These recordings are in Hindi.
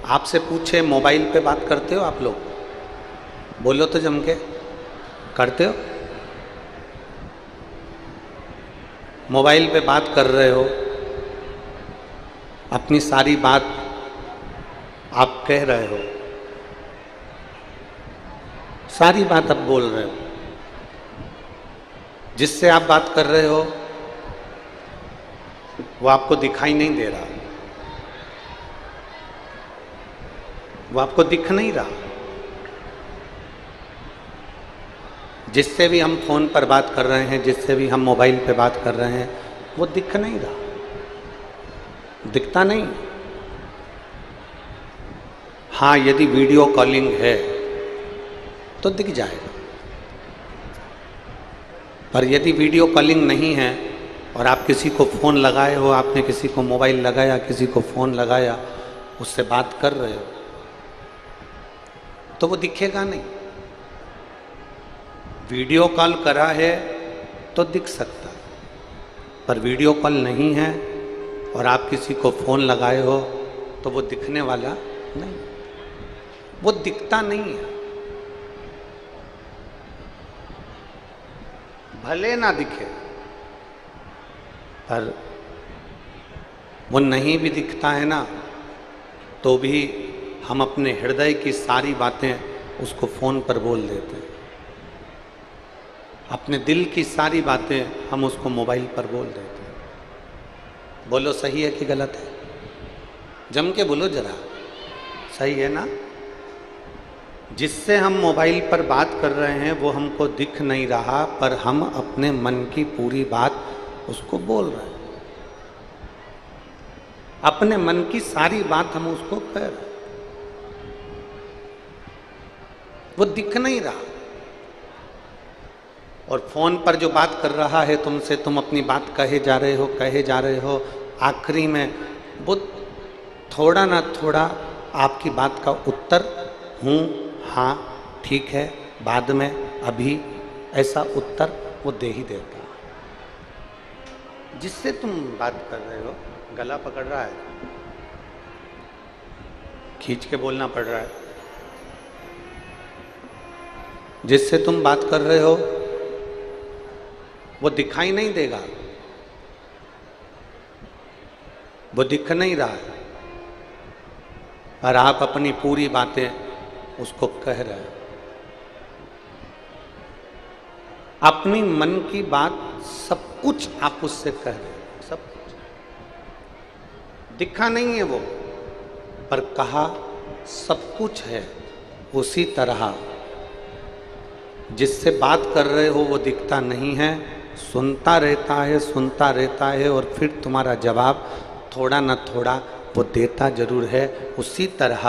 आपसे पूछे मोबाइल पे बात करते हो आप लोग? बोलो तो जम के, करते हो? मोबाइल पे बात कर रहे हो, अपनी सारी बात आप कह रहे हो, सारी बात आप बोल रहे हो। जिससे आप बात कर रहे हो वो आपको दिखाई नहीं दे रहा, वो आपको दिख नहीं रहा। जिससे भी हम फोन पर बात कर रहे हैं, जिससे भी हम मोबाइल पे बात कर रहे हैं, वो दिख नहीं रहा, दिखता नहीं। हाँ, यदि वीडियो कॉलिंग है तो दिख जाएगा, पर यदि वीडियो कॉलिंग नहीं है और आप किसी को फ़ोन लगाए हो, आपने किसी को मोबाइल लगाया, किसी को फ़ोन लगाया, उससे बात कर रहे हो, तो वो दिखेगा नहीं। वीडियो कॉल करा है तो दिख सकता है, पर वीडियो कॉल नहीं है और आप किसी को फ़ोन लगाए हो तो वो दिखने वाला नहीं, वो दिखता नहीं है। भले ना दिखे, पर वो नहीं भी दिखता है ना, तो भी हम अपने हृदय की सारी बातें उसको फ़ोन पर बोल देते हैं। अपने दिल की सारी बातें हम उसको मोबाइल पर बोल देते हैं। बोलो सही है कि गलत है? जम के बोलो जरा, सही है ना? जिससे हम मोबाइल पर बात कर रहे हैं वो हमको दिख नहीं रहा, पर हम अपने मन की पूरी बात उसको बोल रहे हैं। अपने मन की सारी बात हम उसको कह रहे हैं, वो दिख नहीं रहा। और फोन पर जो बात कर रहा है तुमसे, तुम अपनी बात कहे जा रहे हो, आखिरी में वो थोड़ा ना थोड़ा आपकी बात का उत्तर हूँ, हाँ, ठीक है, बाद में, अभी, ऐसा उत्तर वो दे ही देता। जिससे तुम बात कर रहे हो, गला पकड़ रहा है, खींच के बोलना पड़ रहा है। जिससे तुम बात कर रहे हो वो दिखाई नहीं देगा, वो दिख नहीं रहा है, और आप अपनी पूरी बातें उसको कह रहे हो। अपनी मन की बात सब कुछ आप उससे कह रहे हो, सब कुछ। दिखा नहीं है वो, पर कहा सब कुछ है। उसी तरह जिससे बात कर रहे हो वो दिखता नहीं है, सुनता रहता है और फिर तुम्हारा जवाब थोड़ा ना थोड़ा वो देता जरूर है। उसी तरह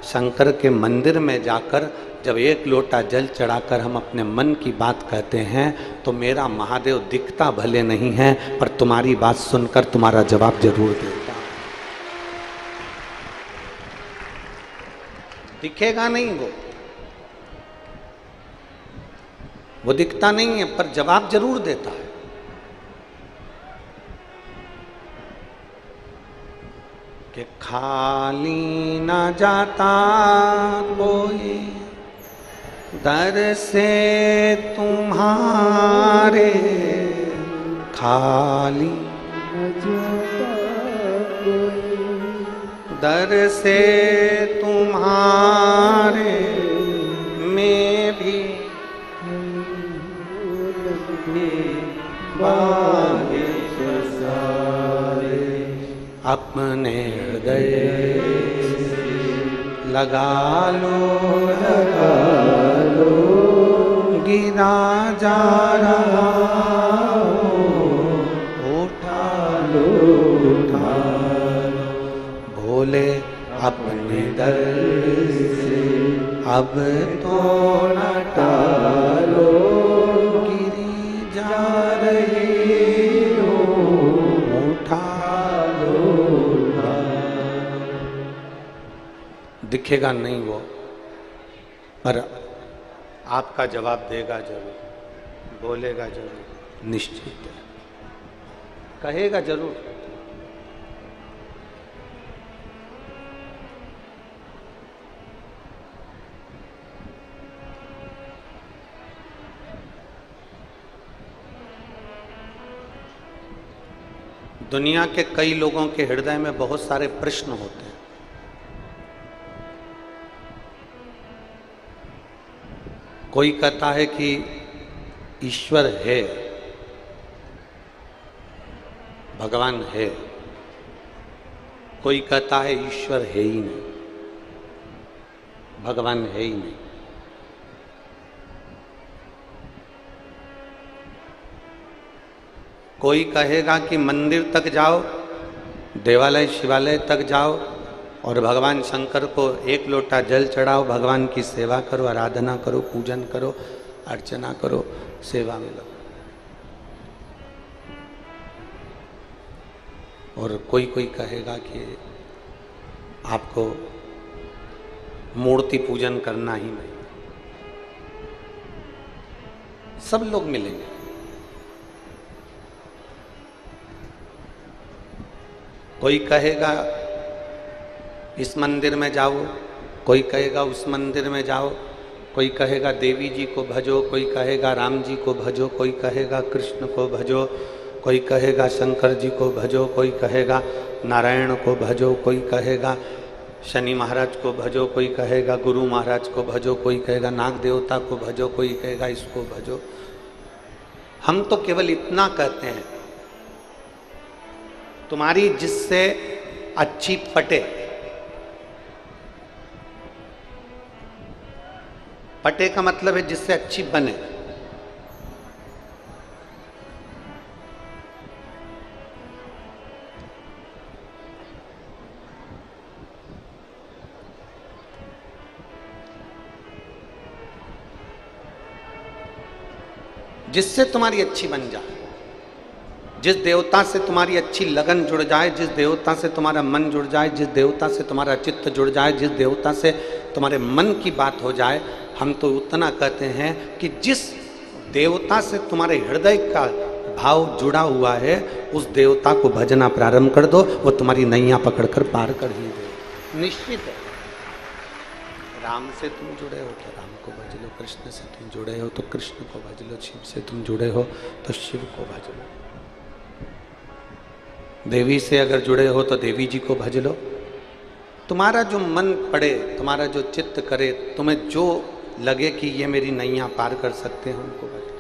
शंकर के मंदिर में जाकर जब एक लोटा जल चढ़ाकर हम अपने मन की बात कहते हैं तो मेरा महादेव दिखता भले नहीं है, पर तुम्हारी बात सुनकर तुम्हारा जवाब जरूर देता। दिखेगा नहीं वो दिखता नहीं है, पर जवाब जरूर देता है। कि खाली ना जाता कोई दर से तुम्हारे, खाली न जाता कोई दर से तुम्हारे, मैं भी अपने हृदय लगा लो, गिरा जा रहा उठा लो, भोले अपने दर से अब तो न टालो, गिरी जा रही हो, उठा लो। दिखेगा नहीं वो, पर आपका जवाब देगा जरूर, बोलेगा जरूर, निश्चित है, कहेगा जरूर। दुनिया के कई लोगों के हृदय में बहुत सारे प्रश्न होते हैं। कोई कहता है कि ईश्वर है, भगवान है। कोई कहता है ईश्वर है ही नहीं, भगवान है ही नहीं। कोई कहेगा कि मंदिर तक जाओ, देवालय शिवालय तक जाओ और भगवान शंकर को एक लोटा जल चढ़ाओ, भगवान की सेवा करो, आराधना करो, पूजन करो, अर्चना करो, सेवा में लगो। और कोई कोई कहेगा कि आपको मूर्ति पूजन करना ही नहीं। सब लोग मिलेंगे। कोई कहेगा इस मंदिर में जाओ, कोई कहेगा उस मंदिर में जाओ, कोई कहेगा देवी जी को भजो, कोई कहेगा राम जी को भजो, कोई कहेगा कृष्ण को भजो, कोई कहेगा शंकर जी को भजो, कोई कहेगा नारायण को भजो, कोई कहेगा शनि महाराज को भजो, कोई कहेगा गुरु महाराज को भजो, कोई कहेगा नाग देवता को भजो, कोई कहेगा इसको भजो। हम तो केवल इतना कहते हैं, तुम्हारी जिससे अच्छी पटे, पटे का मतलब है जिससे अच्छी बने। जिससे तुम्हारी अच्छी बन जाए, जिस देवता से तुम्हारी अच्छी लगन जुड़ जाए, जिस देवता से तुम्हारा मन जुड़ जाए, जिस देवता से तुम्हारा चित्त जुड़ जाए, जिस देवता से तुम्हारे मन की बात हो जाए। हम तो उतना कहते हैं कि जिस देवता से तुम्हारे हृदय का भाव जुड़ा हुआ है, उस देवता को भजना प्रारंभ कर दो, वो तुम्हारी नैया पकड़कर पार कर ही दे। निश्चित है। राम से तुम जुड़े हो तो राम को भज लो, कृष्ण से तुम जुड़े हो तो कृष्ण को भज लो, शिव से तुम जुड़े हो तो शिव को भज लो, देवी से अगर जुड़े हो तो देवी जी को भज लो। तुम्हारा जो मन पड़े, तुम्हारा जो चित्त करे, तुम्हें जो लगे कि ये मेरी नैया पार कर सकते हैं, उनको भज लो।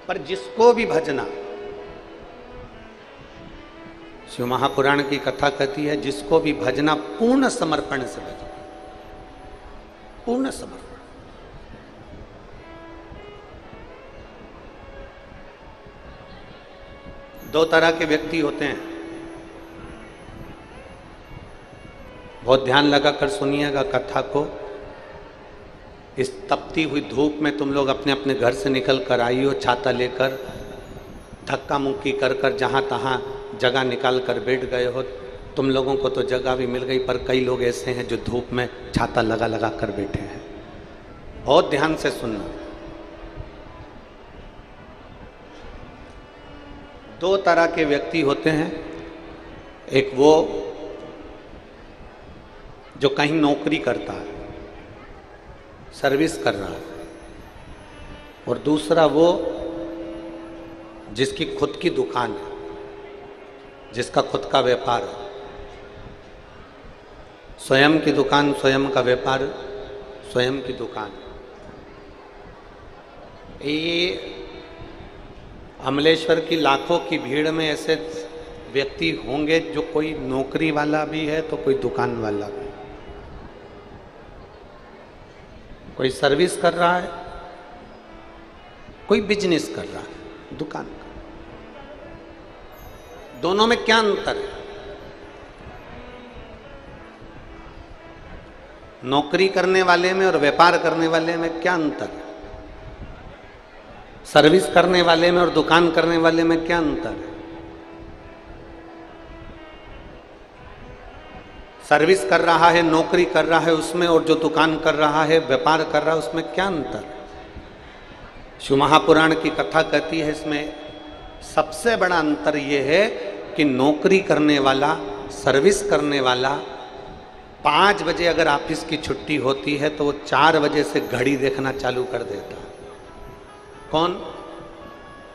पर जिसको भी भजना, शिव महापुराण की कथा कहती है, जिसको भी भजना पूर्ण समर्पण से भजना, पूर्ण समर्पण। दो तरह के व्यक्ति होते हैं, बहुत ध्यान लगाकर सुनिएगा कथा को। इस तपती हुई धूप में तुम लोग अपने अपने घर से निकल कर आई हो, छाता लेकर, धक्का मुक्की कर कर जहाँ तहाँ जगह निकाल कर बैठ गए हो। तुम लोगों को तो जगह भी मिल गई, पर कई लोग ऐसे हैं जो धूप में छाता लगा लगा कर बैठे हैं। बहुत ध्यान से सुनना। दो तरह के व्यक्ति होते हैं, एक वो जो कहीं नौकरी करता है, सर्विस कर रहा है, और दूसरा वो जिसकी खुद की दुकान है, जिसका खुद का व्यापार है, स्वयं की दुकान, स्वयं का व्यापार, स्वयं की दुकान। ये अमलेश्वर की लाखों की भीड़ में ऐसे व्यक्ति होंगे जो कोई नौकरी वाला भी है तो कोई दुकान वाला भी, कोई सर्विस कर रहा है, कोई बिजनेस कर रहा है, दुकान का। दोनों में क्या अंतर है? नौकरी करने वाले में और व्यापार करने वाले में क्या अंतर है? सर्विस करने वाले में और दुकान करने वाले में क्या अंतर है? सर्विस कर रहा है, नौकरी कर रहा है उसमें, और जो दुकान कर रहा है, व्यापार कर रहा है, उसमें क्या अंतर है? शिव महापुराण की कथा कहती है इसमें सबसे बड़ा अंतर यह है कि नौकरी करने वाला, सर्विस करने वाला 5 बजे अगर ऑफिस की छुट्टी होती है तो वो 4 बजे से घड़ी देखना चालू कर देता है। कौन?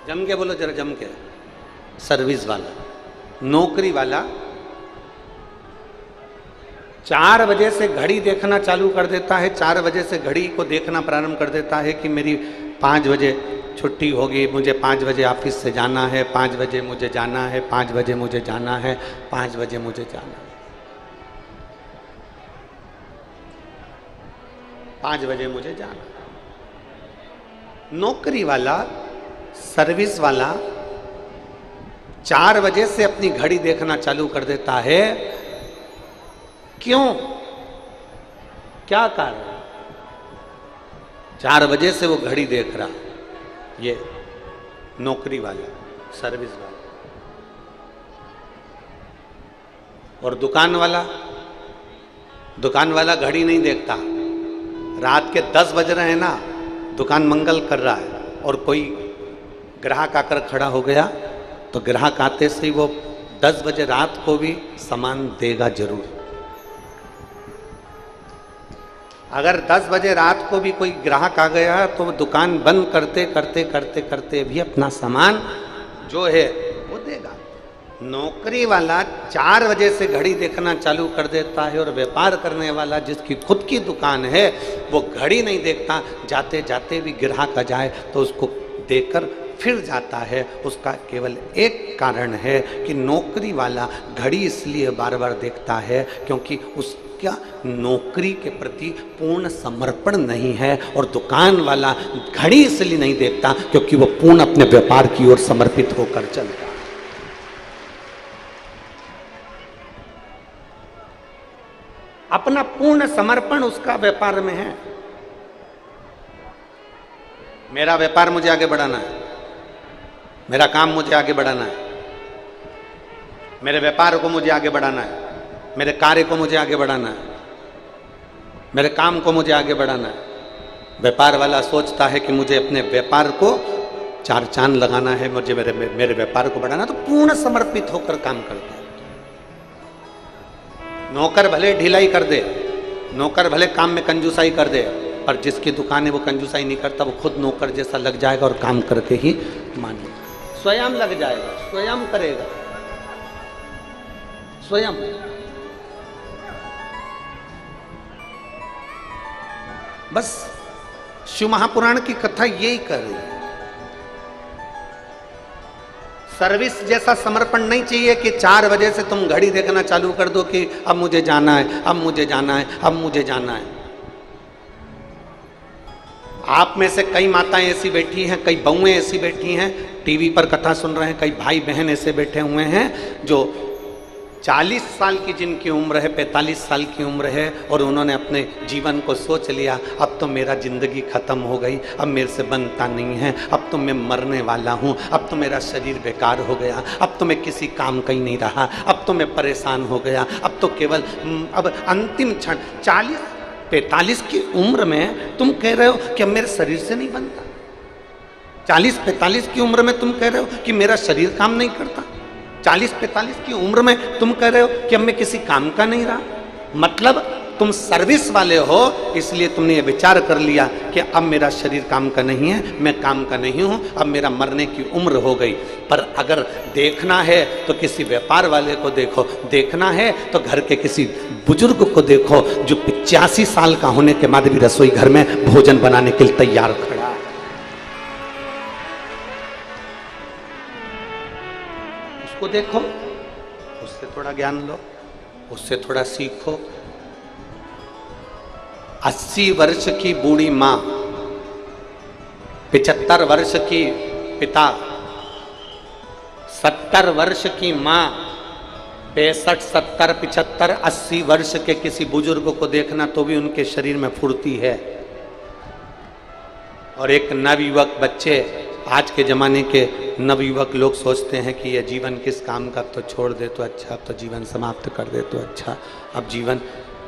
जम के बोलो जरा, जम के। सर्विस वाला, नौकरी वाला 4 बजे से घड़ी देखना चालू कर देता है, 4 बजे से घड़ी को देखना प्रारंभ कर देता है कि मेरी 5 बजे छुट्टी होगी, मुझे 5 बजे ऑफिस से जाना है, 5 बजे मुझे जाना है, 5 बजे मुझे जाना है, 5 बजे मुझे जाना है, 5 बजे मुझे जाना है। नौकरी वाला, सर्विस वाला 4 बजे से अपनी घड़ी देखना चालू कर देता है। क्यों? क्या कारण? 4 बजे से वो घड़ी देख रहा, ये नौकरी वाला, सर्विस वाला। और दुकान वाला घड़ी नहीं देखता। रात के 10 बज रहे हैं ना, दुकान मंगल कर रहा है और कोई ग्राहक आकर खड़ा हो गया, तो ग्राहक आते से ही वो 10 बजे रात को भी सामान देगा जरूर। अगर 10 बजे रात को भी कोई ग्राहक आ गया तो वो दुकान बंद करते भी अपना सामान जो है वो देगा। नौकरी वाला 4 बजे से घड़ी देखना चालू कर देता है, और व्यापार करने वाला जिसकी खुद की दुकान है वो घड़ी नहीं देखता, जाते जाते भी ग्राहक आ जाए तो उसको देकर फिर जाता है। उसका केवल एक कारण है कि नौकरी वाला घड़ी इसलिए बार बार देखता है क्योंकि उसका नौकरी के प्रति पूर्ण समर्पण नहीं है, और दुकान वाला घड़ी इसलिए नहीं देखता क्योंकि वो पूर्ण अपने व्यापार की ओर समर्पित होकर चलता है। अपना पूर्ण समर्पण उसका व्यापार में है। मेरा व्यापार मुझे आगे बढ़ाना है, मेरा काम मुझे आगे बढ़ाना है, मेरे व्यापार को मुझे आगे बढ़ाना है, मेरे कार्य को मुझे आगे बढ़ाना है, मेरे काम को मुझे आगे बढ़ाना है। व्यापार वाला सोचता है कि मुझे अपने व्यापार को 4 चांद लगाना है, मुझे मेरे व्यापार को बढ़ाना, तो पूर्ण समर्पित होकर काम करता है। नौकर भले ढिलाई कर दे, नौकर भले काम में कंजूसाई कर दे, पर जिसकी दुकान है वो कंजूसाई नहीं करता, वो खुद नौकर जैसा लग जाएगा और काम करके ही मानेगा, स्वयं लग जाएगा, स्वयं करेगा, स्वयं। बस शिव महापुराण की कथा यही कर रही है। सर्विस जैसा समर्पण नहीं चाहिए कि 4 बजे से तुम घड़ी देखना चालू कर दो कि अब मुझे जाना है, अब मुझे जाना है, अब मुझे जाना है। आप में से कई माताएं ऐसी बैठी हैं, कई बहुएं ऐसी बैठी हैं, टीवी पर कथा सुन रहे हैं, कई भाई बहन ऐसे बैठे हुए हैं जो 40 साल की जिनकी उम्र है, 45 साल की उम्र है, और उन्होंने अपने जीवन को सोच लिया अब तो मेरा जिंदगी खत्म हो गई, अब मेरे से बनता नहीं है, अब तो मैं मरने वाला हूँ, अब तो मेरा शरीर बेकार हो गया, अब तो मैं किसी काम का ही नहीं रहा, अब तो मैं परेशान हो गया, अब तो केवल अब अंतिम क्षण 40-45 की उम्र में तुम कह रहे हो कि अब मेरे शरीर से नहीं बनता। 40-45 की उम्र में तुम कह रहे हो कि मेरा शरीर काम नहीं करता। 40-45 की उम्र में तुम कह रहे हो कि अब मैं किसी काम का नहीं रहा। मतलब तुम सर्विस वाले हो, इसलिए तुमने ये विचार कर लिया कि अब मेरा शरीर काम का नहीं है, मैं काम का नहीं हूं, अब मेरा मरने की उम्र हो गई। पर अगर देखना है तो किसी व्यापार वाले को देखो, देखना है तो घर के किसी बुजुर्ग को देखो जो 85 साल का होने के बाद भी रसोई घर में भोजन बनाने के लिए तैयार खड़ा है। उसको देखो, उससे थोड़ा ज्ञान लो, उससे थोड़ा सीखो। 80 वर्ष की बूढ़ी माँ, 75 वर्ष की पिता, 70 वर्ष की माँ, 65, 70, 75, 80 वर्ष के किसी बुजुर्ग को देखना तो भी उनके शरीर में फुर्ती है। और एक नवयुवक बच्चे, आज के ज़माने के नवयुवक लोग सोचते हैं कि यह जीवन किस काम का, तो छोड़ दे तो अच्छा, अब तो जीवन समाप्त कर दे तो अच्छा, अब जीवन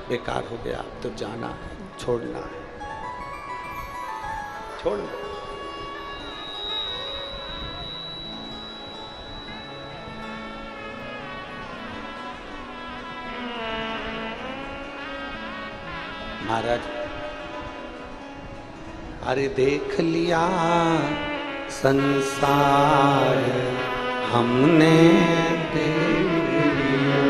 बेकार हो गया, अब तो जाना है, छोड़ना है, छोड़ दो। महाराज, अरे देख लिया संसार हमने देख लिया,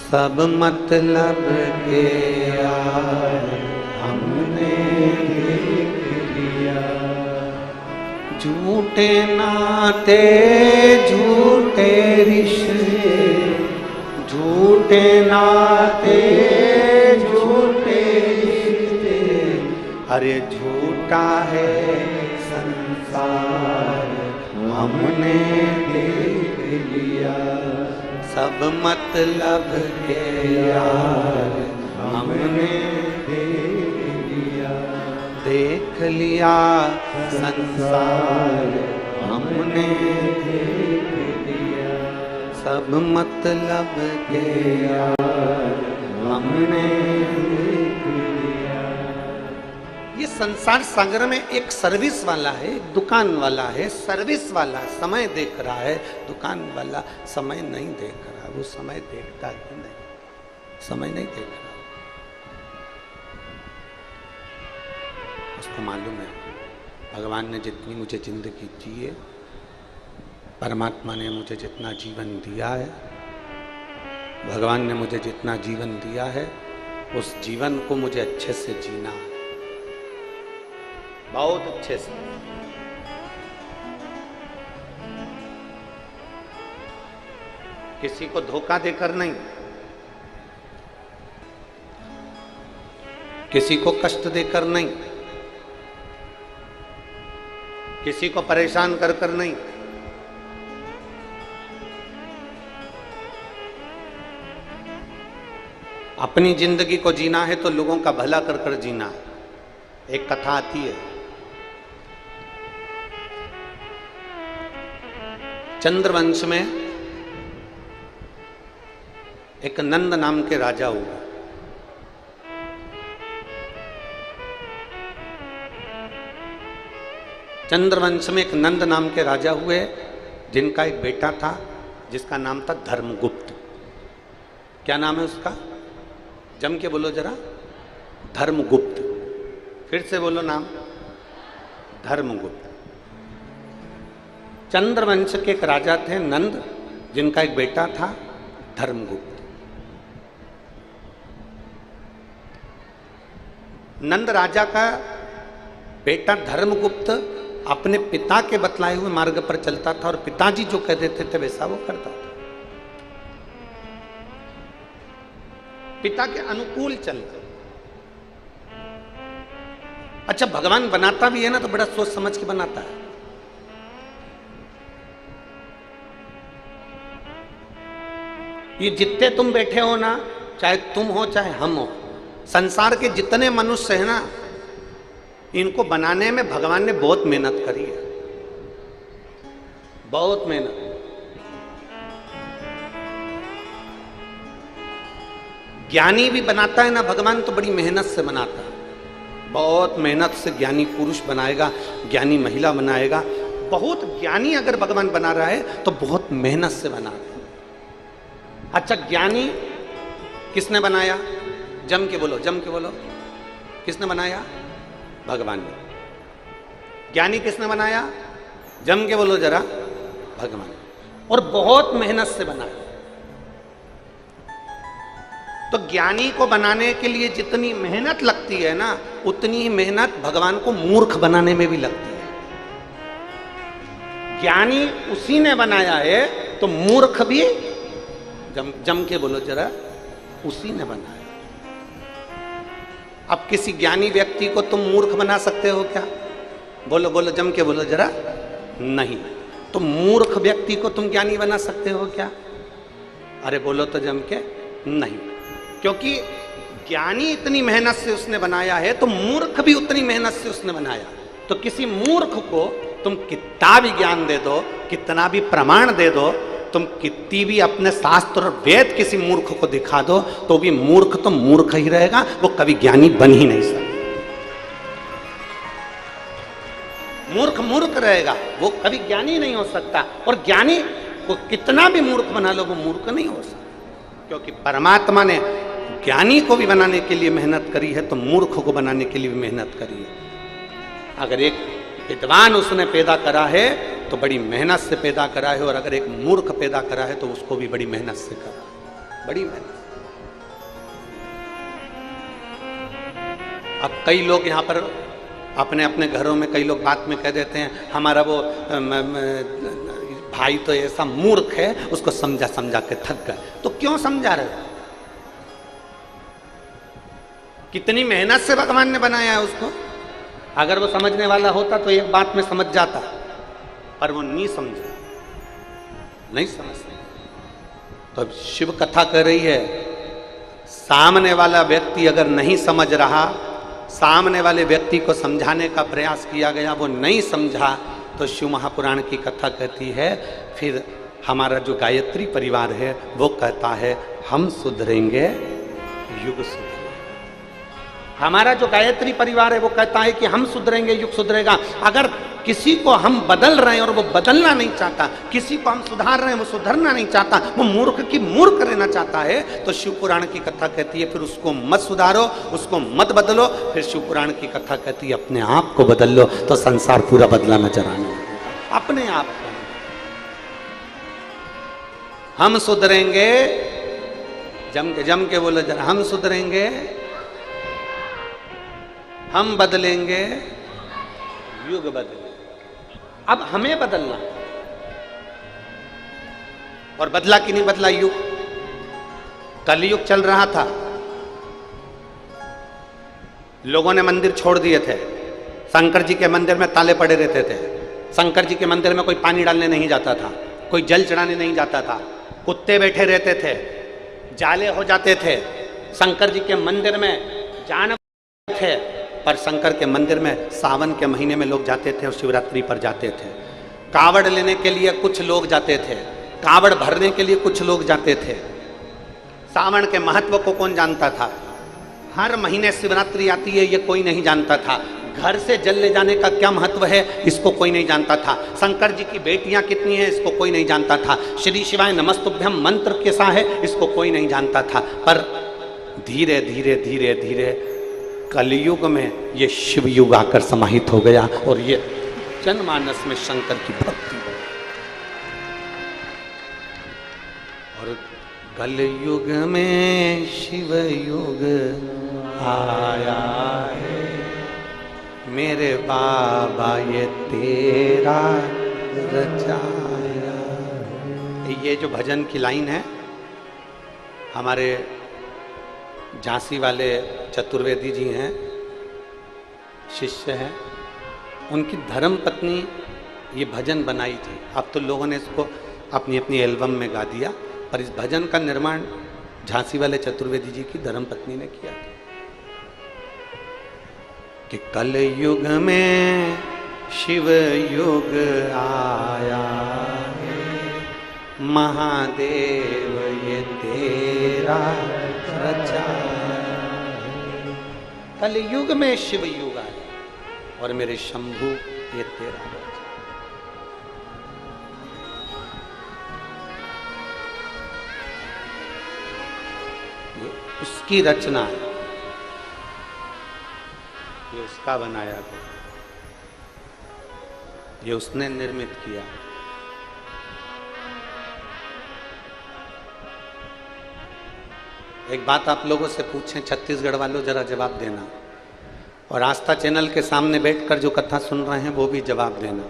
सब मतलब के यार हमने देख लिया। झूठे नाते झूठे रिश्ते, झूठे नाते झूठे रिश्ते, अरे झूठा है संसार हमने देख लिया, सब मतलब के यार हमने देख लिया, संसार हमने देख लिया, सब मतलब के यार हमने देख लिया। ये संसार सागर में एक सर्विस वाला है, एक दुकान वाला है, सर्विस वाला समय देख रहा है, दुकान वाला समय नहीं देख रहा। वो समय देखता ही नहीं, समय नहीं देख रहा। उसको मालूम है भगवान ने जितनी मुझे जिंदगी दी है, परमात्मा ने मुझे जितना जीवन दिया है, भगवान ने मुझे जितना जीवन दिया है, उस जीवन को मुझे अच्छे से जीना है, बहुत अच्छे से। किसी को धोखा देकर नहीं, किसी को कष्ट देकर नहीं, किसी को परेशान कर कर नहीं, अपनी जिंदगी को जीना है तो लोगों का भला कर कर जीना है। एक कथा आती है, चंद्रवंश में एक नंद नाम के राजा हुए। चंद्रवंश में एक नंद नाम के राजा हुए, जिनका एक बेटा था जिसका नाम था धर्मगुप्त। क्या नाम है उसका? जम के बोलो जरा, धर्मगुप्त। फिर से बोलो नाम, धर्मगुप्त। चंद्रवंश के एक राजा थे नंद, जिनका एक बेटा था धर्मगुप्त। नंद राजा का बेटा धर्मगुप्त अपने पिता के बतलाए हुए मार्ग पर चलता था और पिताजी जो कह देते थे वैसा वो करता था, पिता के अनुकूल चलते। अच्छा, भगवान बनाता भी है ना तो बड़ा सोच समझ के बनाता है। ये जितने तुम बैठे हो ना, चाहे तुम हो चाहे हम हो, संसार के जितने मनुष्य हैं ना, इनको बनाने में भगवान ने बहुत मेहनत करी है, बहुत मेहनत। ज्ञानी भी बनाता है ना भगवान तो बड़ी मेहनत से बनाता है, बहुत मेहनत से ज्ञानी पुरुष बनाएगा, ज्ञानी महिला बनाएगा। बहुत ज्ञानी अगर भगवान बना रहा है तो बहुत मेहनत से बना रहा है। अच्छा, ज्ञानी किसने बनाया? जम के बोलो, जम के बोलो, किसने बनाया? भगवान ने। ज्ञानी किसने बनाया? जम के बोलो जरा, भगवान। और बहुत मेहनत से बनाया। तो ज्ञानी को बनाने के लिए जितनी मेहनत लगती है ना, उतनी ही मेहनत भगवान को मूर्ख बनाने में भी लगती है। ज्ञानी उसी ने बनाया है तो मूर्ख भी जम के बोलो जरा, उसी ने बनाया। अब किसी ज्ञानी व्यक्ति को तुम मूर्ख बना सकते हो क्या? बोलो बोलो, जम के बोलो जरा, नहीं। तो मूर्ख व्यक्ति को तुम ज्ञानी बना सकते हो क्या? अरे बोलो तो जम के, नहीं। क्योंकि ज्ञानी इतनी मेहनत से उसने बनाया है तो मूर्ख भी उतनी मेहनत से उसने बनाया। तो किसी मूर्ख को तुम कितना भी ज्ञान दे दो, कितना भी प्रमाण दे दो, तुम कितनी भी अपने शास्त्र और वेद किसी मूर्ख को दिखा दो, तो भी मूर्ख तो मूर्ख ही रहेगा, वो कभी ज्ञानी बन ही नहीं सकता। मूर्ख मूर्ख रहेगा, वो कभी ज्ञानी नहीं हो सकता। और ज्ञानी को कितना भी मूर्ख बना लो, वो मूर्ख नहीं हो सकता। क्योंकि परमात्मा ने ज्ञानी को भी बनाने के लिए मेहनत करी है, तो मूर्ख को बनाने के लिए भी मेहनत करी है। अगर विद्वान उसने पैदा करा है तो बड़ी मेहनत से पैदा करा है, और अगर एक मूर्ख पैदा करा है तो उसको भी बड़ी मेहनत से करा, बड़ी मेहनत। अब कई लोग यहाँ पर अपने अपने घरों में कई लोग बात में कह देते हैं हमारा वो भाई तो ऐसा मूर्ख है, उसको समझा समझा के थक गए। तो क्यों समझा रहे हो? कितनी मेहनत से भगवान ने बनाया है उसको। अगर वो समझने वाला होता तो एक बात में समझ जाता, पर वो नहीं समझा, नहीं समझते। तो अब शिव कथा कर रही है, सामने वाला व्यक्ति अगर नहीं समझ रहा, सामने वाले व्यक्ति को समझाने का प्रयास किया गया, वो नहीं समझा, तो शिव महापुराण की कथा कहती है फिर हमारा जो गायत्री परिवार है वो कहता है हम सुधरेंगे युग सुधरेगा। हमारा जो गायत्री परिवार है वो कहता है कि हम सुधरेंगे युग सुधरेगा। अगर किसी को हम बदल रहे हैं और वो बदलना नहीं चाहता, किसी को हम सुधार रहे हैं वो सुधरना नहीं चाहता, वो मूर्ख की मूर्ख रहना चाहता है, तो शिव पुराण की कथा कहती है फिर उसको मत सुधारो, उसको मत बदलो। फिर शिव पुराण की कथा कहती है अपने आप को बदल लो, तो संसार पूरा बदला नजर आने लगेगा। अपने आप को हम सुधरेंगे, जम के बोलो जरा, हम सुधरेंगे, हम बदलेंगे, युग बदलेंगे। अब हमें बदलना, और बदला कि नहीं बदला युग। कलयुग चल रहा था, लोगों ने मंदिर छोड़ दिए थे, शंकर जी के मंदिर में ताले पड़े रहते थे, शंकर जी के मंदिर में कोई पानी डालने नहीं जाता था, कोई जल चढ़ाने नहीं जाता था, कुत्ते बैठे रहते थे, जाले हो जाते थे, शंकर जी के मंदिर में जानवर थे। पर शंकर के मंदिर में सावन के महीने में लोग जाते थे और शिवरात्रि पर जाते थे। कावड़ लेने के लिए कुछ लोग जाते थे, कावड़ भरने के लिए कुछ लोग जाते थे। सावन के महत्व को कौन जानता था? हर महीने शिवरात्रि आती है ये कोई नहीं जानता था। घर से जल ले जाने का क्या महत्व है इसको कोई नहीं जानता था। शंकर जी की बेटियां कितनी हैं इसको कोई नहीं जानता था। श्री शिवाय नमस्तुभ्यम मंत्र कैसा है इसको कोई नहीं जानता था। पर धीरे धीरे धीरे धीरे कलयुग में ये शिव युग आकर समाहित हो गया और ये जनमानस में शंकर की भक्ति हो। और कलयुग में शिव युग आया है मेरे बाबा ये तेरा रचाया। ये जो भजन की लाइन है हमारे झांसी वाले चतुर्वेदी जी हैं, शिष्य हैं, उनकी धर्म पत्नी ये भजन बनाई थी। अब तो लोगों ने इसको अपनी अपनी एल्बम में गा दिया, पर इस भजन का निर्माण झांसी वाले चतुर्वेदी जी की धर्म पत्नी ने किया था कि कल युग में शिव युग आया है महादेव ये तेरा रचाया। कल युग में शिव युग आया और मेरे शंभु ये तेरा रचा। ये उसकी रचना है, ये उसका बनाया गया, ये उसने निर्मित किया। एक बात आप लोगों से पूछें, छत्तीसगढ़ वालों जरा जवाब देना, और आस्था चैनल के सामने बैठकर जो कथा सुन रहे हैं वो भी जवाब देना।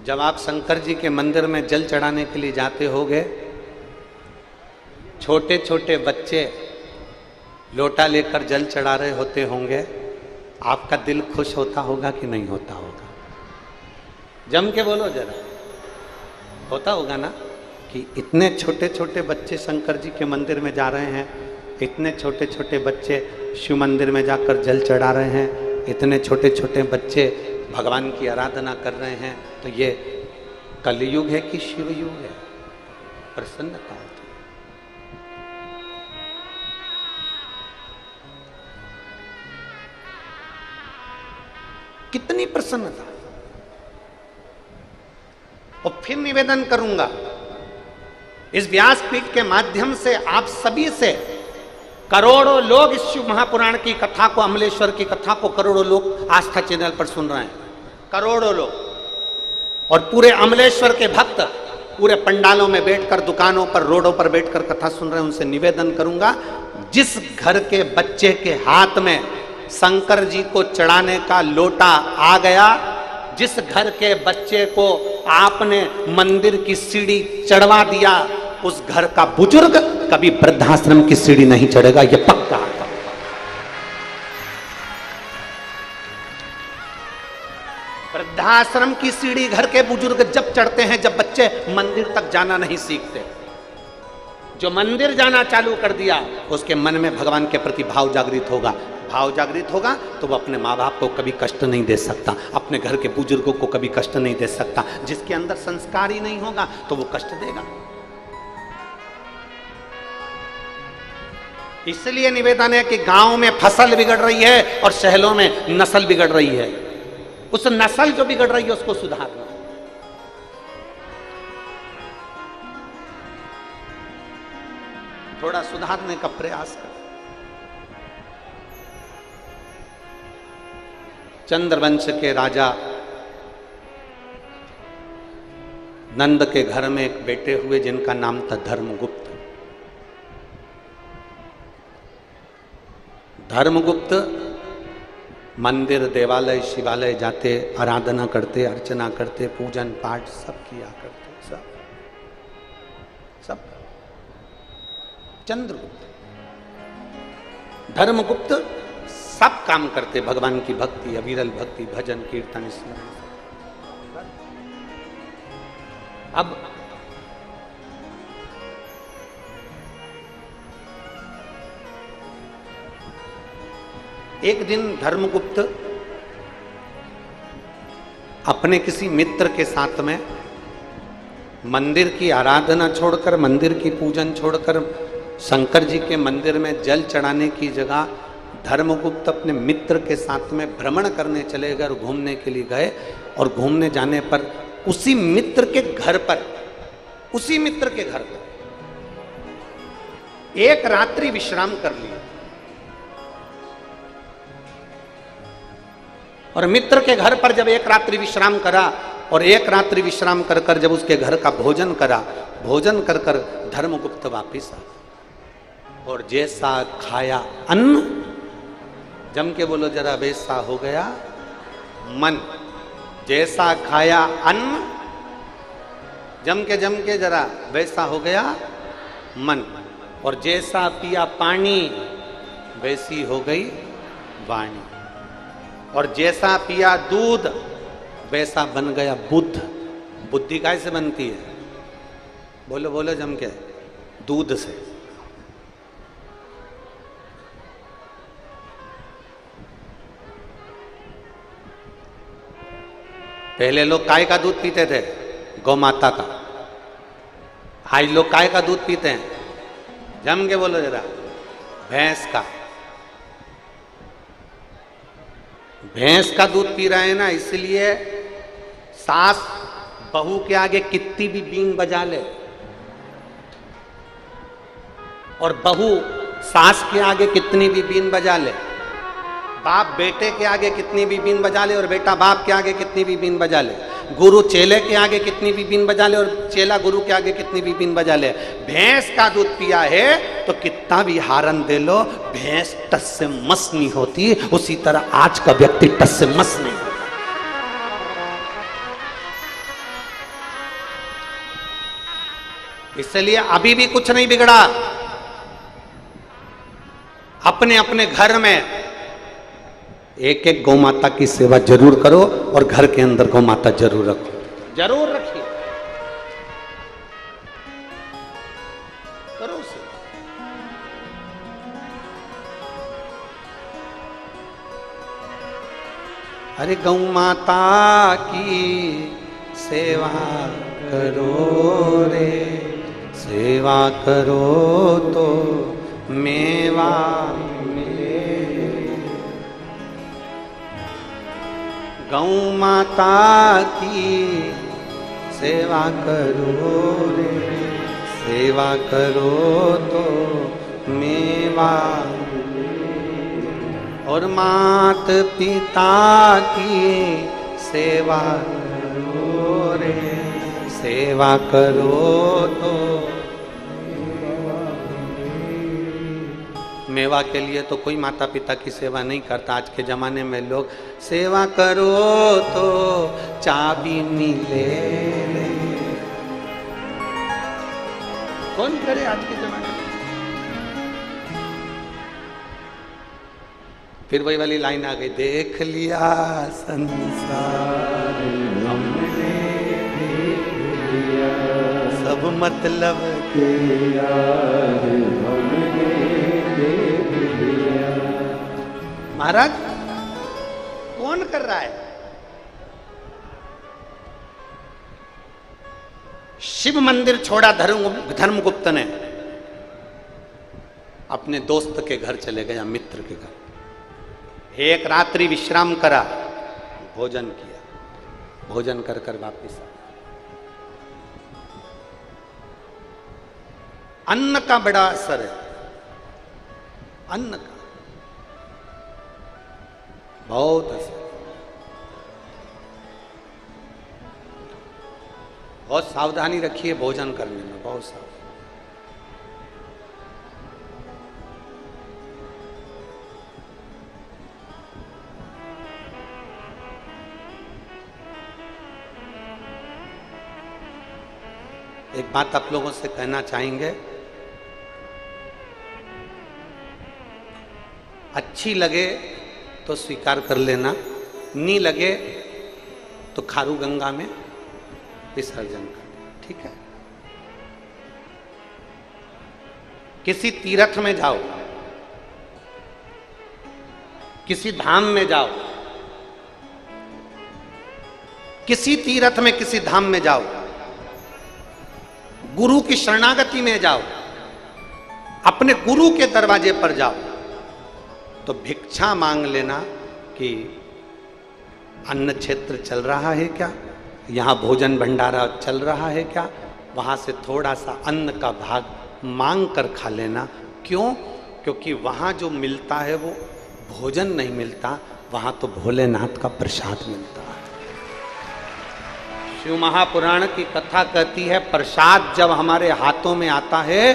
जब आप शंकर जी के मंदिर में जल चढ़ाने के लिए जाते होगे, छोटे छोटे बच्चे लोटा लेकर जल चढ़ा रहे होते होंगे, आपका दिल खुश होता होगा कि नहीं होता होगा? जम के बोलो जरा, होता होगा ना कि इतने छोटे छोटे बच्चे शंकर जी के मंदिर में जा रहे हैं, इतने छोटे छोटे बच्चे शिव मंदिर में जाकर जल चढ़ा रहे हैं, इतने छोटे छोटे बच्चे भगवान की आराधना कर रहे हैं। तो ये कलयुग है कि शिव युग है? प्रसन्नता होती है। कितनी प्रसन्नता। और फिर निवेदन करूंगा इस व्यासपीठ के माध्यम से आप सभी से करोड़ों लोग इस शिव महापुराण की कथा को, अमलेश्वर की कथा को करोड़ों लोग आस्था चैनल पर सुन रहे हैं, करोड़ों लोग। और पूरे अमलेश्वर के भक्त पूरे पंडालों में बैठकर, दुकानों पर, रोडों पर बैठकर कथा सुन रहे हैं। उनसे निवेदन करूंगा, जिस घर के बच्चे के हाथ में शंकर जी को चढ़ाने का लोटा आ गया, जिस घर के बच्चे को आपने मंदिर की सीढ़ी चढ़वा दिया, उस घर का बुजुर्ग कभी वृद्धाश्रम की सीढ़ी नहीं चढ़ेगा, यह पक्का। वृद्धाश्रम की सीढ़ी घर के बुजुर्ग जब चढ़ते हैं, जब बच्चे मंदिर तक जाना नहीं सीखते। जो मंदिर जाना चालू कर दिया, उसके मन में भगवान के प्रति भाव जागृत होगा। भाव जागृत होगा तो वो अपने माँ बाप को कभी कष्ट नहीं दे सकता, अपने घर के बुजुर्गों को कभी कष्ट नहीं दे सकता। जिसके अंदर संस्कार ही नहीं होगा तो वो कष्ट देगा। इसलिए निवेदन है कि गांव में फसल बिगड़ रही है और शहरों में नस्ल बिगड़ रही है। उस नस्ल जो बिगड़ रही है उसको सुधारना। थोड़ा सुधारने का प्रयास कर। चंद्रवंश के राजा नंद के घर में एक बेटे हुए जिनका नाम था धर्मगुप्त। धर्मगुप्त मंदिर, देवालय, शिवालय जाते, आराधना करते, अर्चना करते, पूजन पाठ सब किया करते, सब। चंद्रगुप्त, धर्मगुप्त सब काम करते, भगवान की भक्ति, अविरल भक्ति, भजन, कीर्तन, स्मरण। अब एक दिन धर्मगुप्त अपने किसी मित्र के साथ में मंदिर की आराधना छोड़कर, मंदिर की पूजन छोड़कर, शंकर जी के मंदिर में जल चढ़ाने की जगह धर्मगुप्त अपने मित्र के साथ में भ्रमण करने चले गए और घूमने के लिए गए। और घूमने जाने पर उसी मित्र के घर पर एक रात्रि विश्राम कर लिया। और मित्र के घर पर जब एक रात्रि विश्राम करा और एक रात्रि विश्राम कर कर जब उसके घर का भोजन करा, भोजन कर कर धर्मगुप्त वापिस आ और जैसा खाया अन्न, जम के बोलो जरा, वैसा हो गया मन। जैसा खाया अन्न, जम के जरा, वैसा हो गया मन। और जैसा पिया पानी, वैसी हो गई वाणी। और जैसा पिया दूध, वैसा बन गया बुद्ध। बुद्धि कैसे बनती है? बोलो बोलो जम के, दूध से। पहले लोग गाय का दूध पीते थे, गौ माता का। आज लोग गाय का दूध पीते हैं, जम के बोलो जरा, भैंस का। भैंस का दूध पी रहे हैं ना, इसलिए सास बहू के आगे कितनी भी बीन बजा ले और बहू सास के आगे कितनी भी बीन बजा ले, बाप बेटे के आगे कितनी भी बीन बजा ले और बेटा बाप के आगे कितनी भी बीन बजा ले, गुरु चेले के आगे कितनी भी बीन बजा ले और चेला गुरु के आगे कितनी भी बीन बजा ले। भैंस का दूध पिया है तो कितना भी हारन दे लो, भैंस टस से मस नहीं होती। उसी तरह आज का व्यक्ति टस से मस नहीं होता। इसलिए अभी भी कुछ नहीं बिगड़ा। अपने अपने घर में एक एक गौ माता की सेवा जरूर करो और घर के अंदर गौ माता जरूर रखो, जरूर रखिए, करो उसे। अरे गौ माता की सेवा करो रे, सेवा करो तो मेवा गौ माता की सेवा करो रे, सेवा करो तो मेवा और मात पिता की सेवा करो रे, सेवा करो तो। मेवा के लिए तो कोई माता पिता की सेवा नहीं करता। आज के जमाने में लोग सेवा करो तो चाबी मिले, कौन करे आज के जमाने में। फिर वही वाली लाइन आ गई, देख लिया संसार हमने देख लिया, सब मतलब के यार हमने देख लिया। महाराज कौन कर रहा है? शिव मंदिर छोड़ा धर्मगुप्त ने, अपने दोस्त के घर चले गया, मित्र के घर। एक रात्रि विश्राम करा, भोजन किया, भोजन कर कर वापिस आया। अन्न का बड़ा असर है, अन्न का बहुत असर। बहुत सावधानी रखिए भोजन करने में, बहुत सावधानी। एक बात आप लोगों से कहना चाहेंगे, अच्छी लगे तो स्वीकार कर लेना, नहीं लगे तो खारू गंगा में विसर्जन कर, ठीक है। किसी तीर्थ में जाओ, किसी धाम में जाओ, किसी तीर्थ में किसी धाम में जाओ, गुरु की शरणागति में जाओ, अपने गुरु के दरवाजे पर जाओ, तो भिक्षा मांग लेना कि अन्न क्षेत्र चल रहा है क्या, यहाँ भोजन भंडारा चल रहा है क्या, वहाँ से थोड़ा सा अन्न का भाग मांग कर खा लेना। क्यों? क्योंकि वहाँ जो मिलता है वो भोजन नहीं मिलता, वहाँ तो भोलेनाथ का प्रसाद मिलता है। शिव महापुराण की कथा कहती है, प्रसाद जब हमारे हाथों में आता है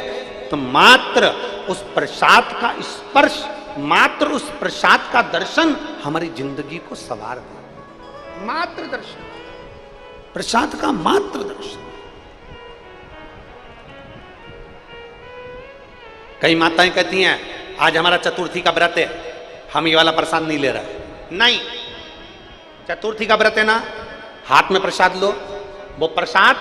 तो मात्र उस प्रसाद का स्पर्श, मात्र उस प्रसाद का दर्शन हमारी जिंदगी को संवार दे। मात्र दर्शन, प्रसाद का मात्र दर्शन। कई माताएं कहती हैं, आज हमारा चतुर्थी का व्रत है, हम ये वाला प्रसाद नहीं ले रहे। नहीं, चतुर्थी का व्रत है ना, हाथ में प्रसाद लो। वो प्रसाद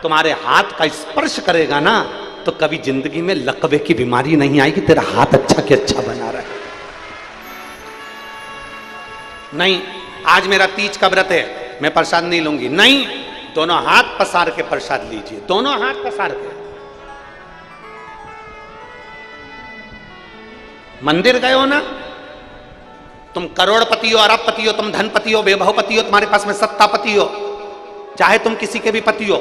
तुम्हारे हाथ का स्पर्श करेगा ना, तो कभी जिंदगी में लकवे की बीमारी नहीं आएगी। तेरा हाथ अच्छा के अच्छा बना रहा है। नहीं, आज मेरा तीज का व्रत है, मैं प्रसाद नहीं लूंगी। नहीं, दोनों हाथ पसार के प्रसाद लीजिए, दोनों हाथ पसार के। मंदिर गए हो ना, तुम करोड़पति हो, अरबपति हो, तुम धनपति हो, वैभवपति हो, तुम्हारे पास में सत्तापति हो, चाहे तुम किसी के भी पति हो,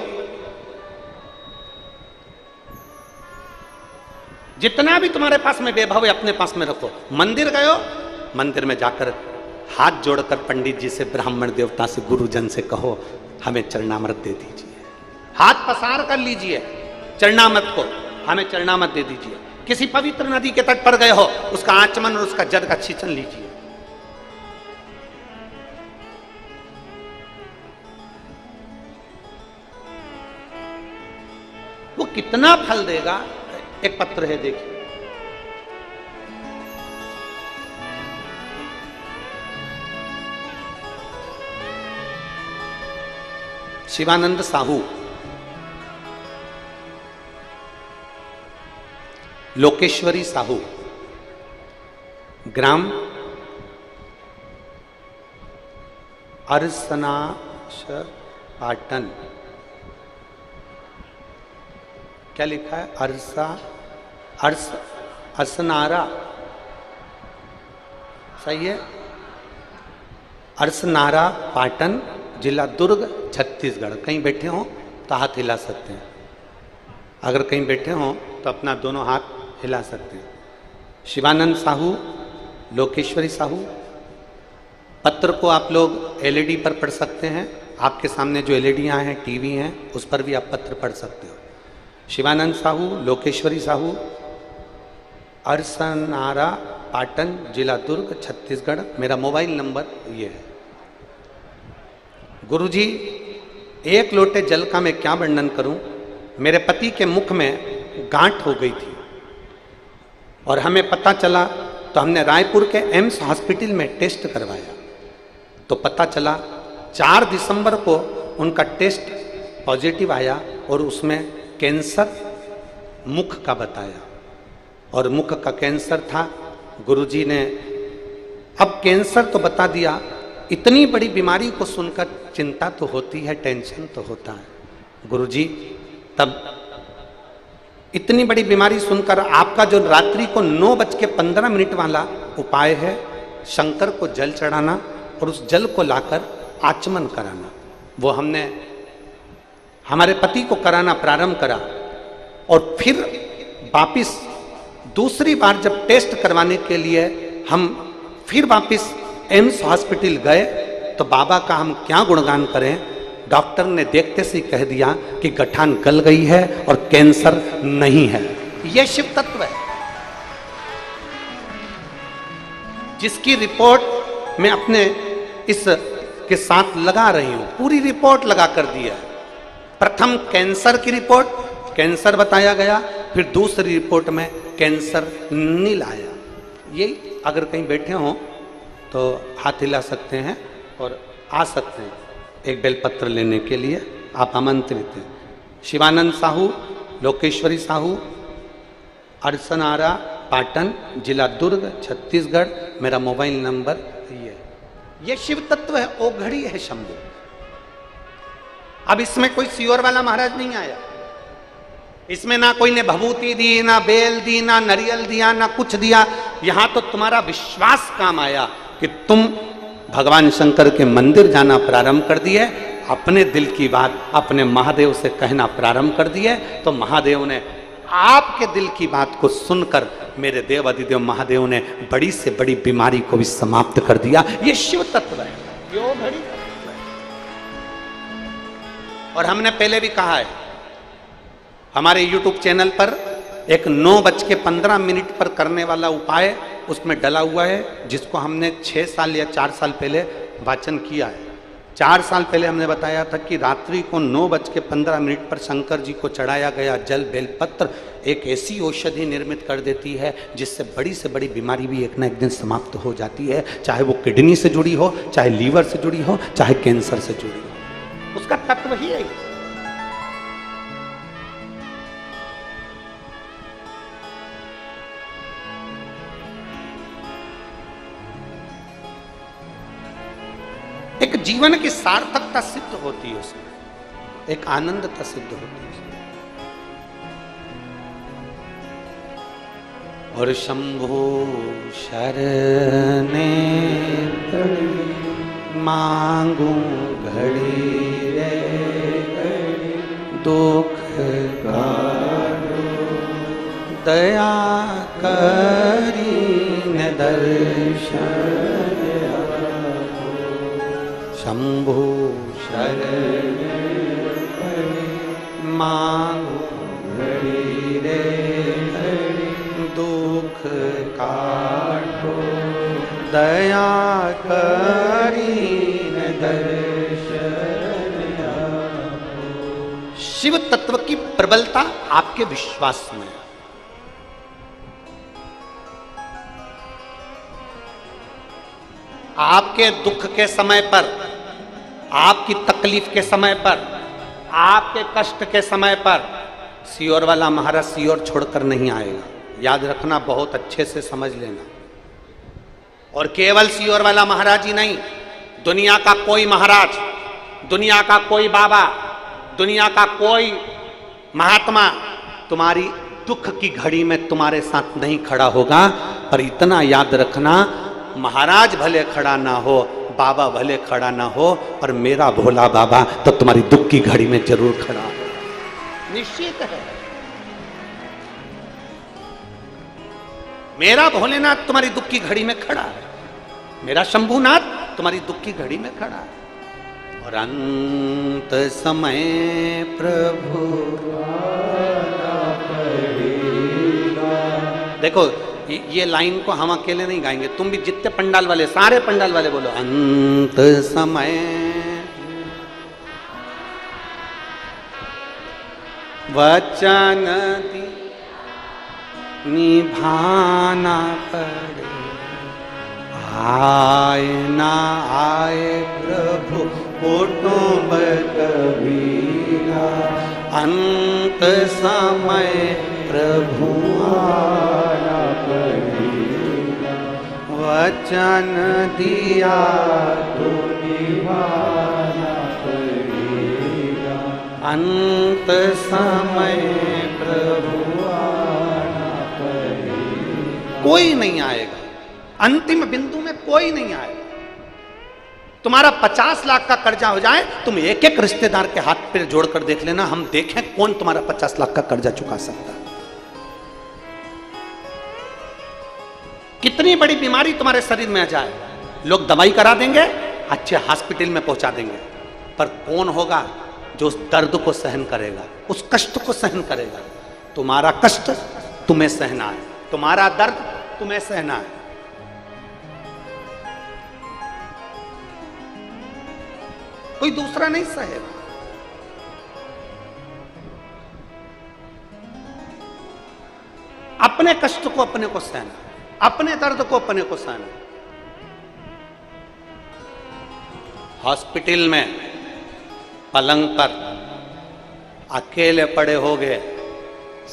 जितना भी तुम्हारे पास में वैभव है अपने पास में रखो। मंदिर गए हो, मंदिर में जाकर हाथ जोड़कर पंडित जी से, ब्राह्मण देवता से, गुरुजन से कहो हमें चरणामृत दे दीजिए। हाथ पसार कर लीजिए चरणामृत को, हमें चरणामृत दे दीजिए। किसी पवित्र नदी के तट पर गए हो, उसका आचमन और उसका जल का छींचन लीजिए। वो कितना फल देगा। एक पत्र है, देखिए। शिवानंद साहू, लोकेश्वरी साहू, ग्राम अरसनाश पाटन। क्या लिखा है? अरसनारा, सही है? अरसनारा पाटन, जिला दुर्ग, छत्तीसगढ़। कहीं बैठे हो तो हाथ हिला सकते हैं। अगर कहीं बैठे हो तो अपना दोनों हाथ हिला सकते हैं। शिवानंद साहू, लोकेश्वरी साहू। पत्र को आप लोग एलईडी पर पढ़ सकते हैं, आपके सामने जो एलईडियाँ हैं, टीवी हैं, उस पर भी आप पत्र पढ़ सकते हो। शिवानंद साहू, लोकेश्वरी साहू, अरसनारा, पाटन, जिला दुर्ग, छत्तीसगढ़। मेरा मोबाइल नंबर ये है। गुरुजी, एक लोटे जल का मैं क्या वर्णन करूं। मेरे पति के मुख में गांठ हो गई थी और हमें पता चला तो हमने रायपुर के एम्स हॉस्पिटल में टेस्ट करवाया तो पता चला 4 दिसंबर को उनका टेस्ट पॉजिटिव आया और उसमें कैंसर मुख का बताया और मुख का कैंसर था। गुरुजी ने अब कैंसर तो बता दिया, इतनी बड़ी बीमारी को सुनकर चिंता तो होती है, टेंशन तो होता है। गुरुजी, तब इतनी बड़ी बीमारी सुनकर आपका जो रात्रि को 9:15 वाला उपाय है, शंकर को जल चढ़ाना और उस जल को लाकर आचमन कराना, वो हमने हमारे पति को कराना प्रारंभ करा। और फिर वापिस दूसरी बार जब टेस्ट करवाने के लिए हम फिर वापिस एम्स हॉस्पिटल गए तो बाबा का हम क्या गुणगान करें। डॉक्टर ने देखते से कह दिया कि गठान गल गई है और कैंसर नहीं है। यह शिव तत्व है जिसकी रिपोर्ट मैं अपने इस के साथ लगा रही हूं, पूरी रिपोर्ट लगा कर दी है। प्रथम कैंसर की रिपोर्ट, कैंसर बताया गया, फिर दूसरी रिपोर्ट में कैंसर नील आया। ये अगर कहीं बैठे हों तो हाथ हिला सकते हैं और आ सकते हैं एक बेलपत्र लेने के लिए, आप आमंत्रित हैं। शिवानंद साहू, लोकेश्वरी साहू, अरसनारा, पाटन, जिला दुर्ग, छत्तीसगढ़। मेरा मोबाइल नंबर ये शिव तत्व है, ओघड़ी है शंभु। अब इसमें कोई सियोर वाला महाराज नहीं आया, इसमें ना कोई ने भभूति दी, ना बेल दी, ना नरियल दिया, ना कुछ दिया। यहां तो तुम्हारा विश्वास काम आया कि तुम भगवान शंकर के मंदिर जाना प्रारंभ कर दिए, अपने दिल की बात अपने महादेव से कहना प्रारंभ कर दिए, तो महादेव ने आपके दिल की बात को सुनकर मेरे देव अधिदेव महादेव ने बड़ी से बड़ी बीमारी को भी समाप्त कर दिया। ये शिव तत्व है, यो घड़ी तत्व है। और हमने पहले भी कहा है, हमारे YouTube चैनल पर एक 9:15 पर करने वाला उपाय उसमें डला हुआ है, जिसको हमने 6 साल या 4 साल पहले वाचन किया है। 4 साल पहले हमने बताया था कि रात्रि को 9:15 पर शंकर जी को चढ़ाया गया जल बेलपत्र एक ऐसी औषधि निर्मित कर देती है जिससे बड़ी से बड़ी बीमारी भी एक ना एक दिन समाप्त हो जाती है, चाहे वो किडनी से जुड़ी हो, चाहे लीवर से जुड़ी हो, चाहे कैंसर से जुड़ी हो। उसका तत्व ही है। एक जीवन की सार्थकता सिद्ध होती है उसमें, एक आनंदता सिद्ध होती है उसमें। और शंभो शरणे मांगू घड़ी रे घड़ी, दुख काटो दया करी न दर्शन। शंभु शरण मांगो घड़ी रे घड़ी, दुख काटो दया करी न दर्शन। शिव तत्व की प्रबलता आपके विश्वास में। आपके दुख के समय पर, आपकी तकलीफ के समय पर, आपके कष्ट के समय पर सियोर वाला महाराज सियोर छोड़कर नहीं आएगा। याद रखना, बहुत अच्छे से समझ लेना। और केवल सियोर वाला महाराज ही नहीं, दुनिया का कोई महाराज, दुनिया का कोई बाबा, दुनिया का कोई महात्मा तुम्हारी दुख की घड़ी में तुम्हारे साथ नहीं खड़ा होगा। पर इतना याद रखना, महाराज भले खड़ा ना हो, बाबा भले खड़ा ना हो, पर मेरा भोला बाबा तो तुम्हारी दुख की घड़ी में जरूर खड़ा है, निश्चित है। मेरा भोलेनाथ तुम्हारी दुख की घड़ी में खड़ा है, मेरा शंभुनाथ तुम्हारी दुख की घड़ी में खड़ा है। और अंत समय प्रभु देखो, ये लाइन को हम अकेले नहीं गाएंगे, तुम भी जितने पंडाल वाले, सारे पंडाल वाले बोलो, अंत समय वचन निभाना पड़े, आए ना आए प्रभु कुटुंब कबीरा, अंत समय प्रभु आना पड़ेगा, वचन दिया तो निभाना पड़ेगा, अंत समय प्रभु आना पड़ेगा। कोई नहीं आएगा, अंतिम बिंदु में कोई नहीं आएगा। तुम्हारा 50 लाख का कर्जा हो जाए, तुम एक एक रिश्तेदार के हाथ पे जोड़कर देख लेना, हम देखें कौन तुम्हारा 50 लाख का कर्जा चुका सकता है। कितनी बड़ी बीमारी तुम्हारे शरीर में आ जाए, लोग दवाई करा देंगे, अच्छे हॉस्पिटल में पहुंचा देंगे, पर कौन होगा जो उस दर्द को सहन करेगा, उस कष्ट को सहन करेगा? तुम्हारा कष्ट तुम्हें सहना है, तुम्हारा दर्द तुम्हें सहना है। कोई दूसरा नहीं सहेगा। अपने कष्ट को अपने को सहना, अपने दर्द को अपने को सहना। हॉस्पिटल में पलंग पर अकेले पड़े हो गए,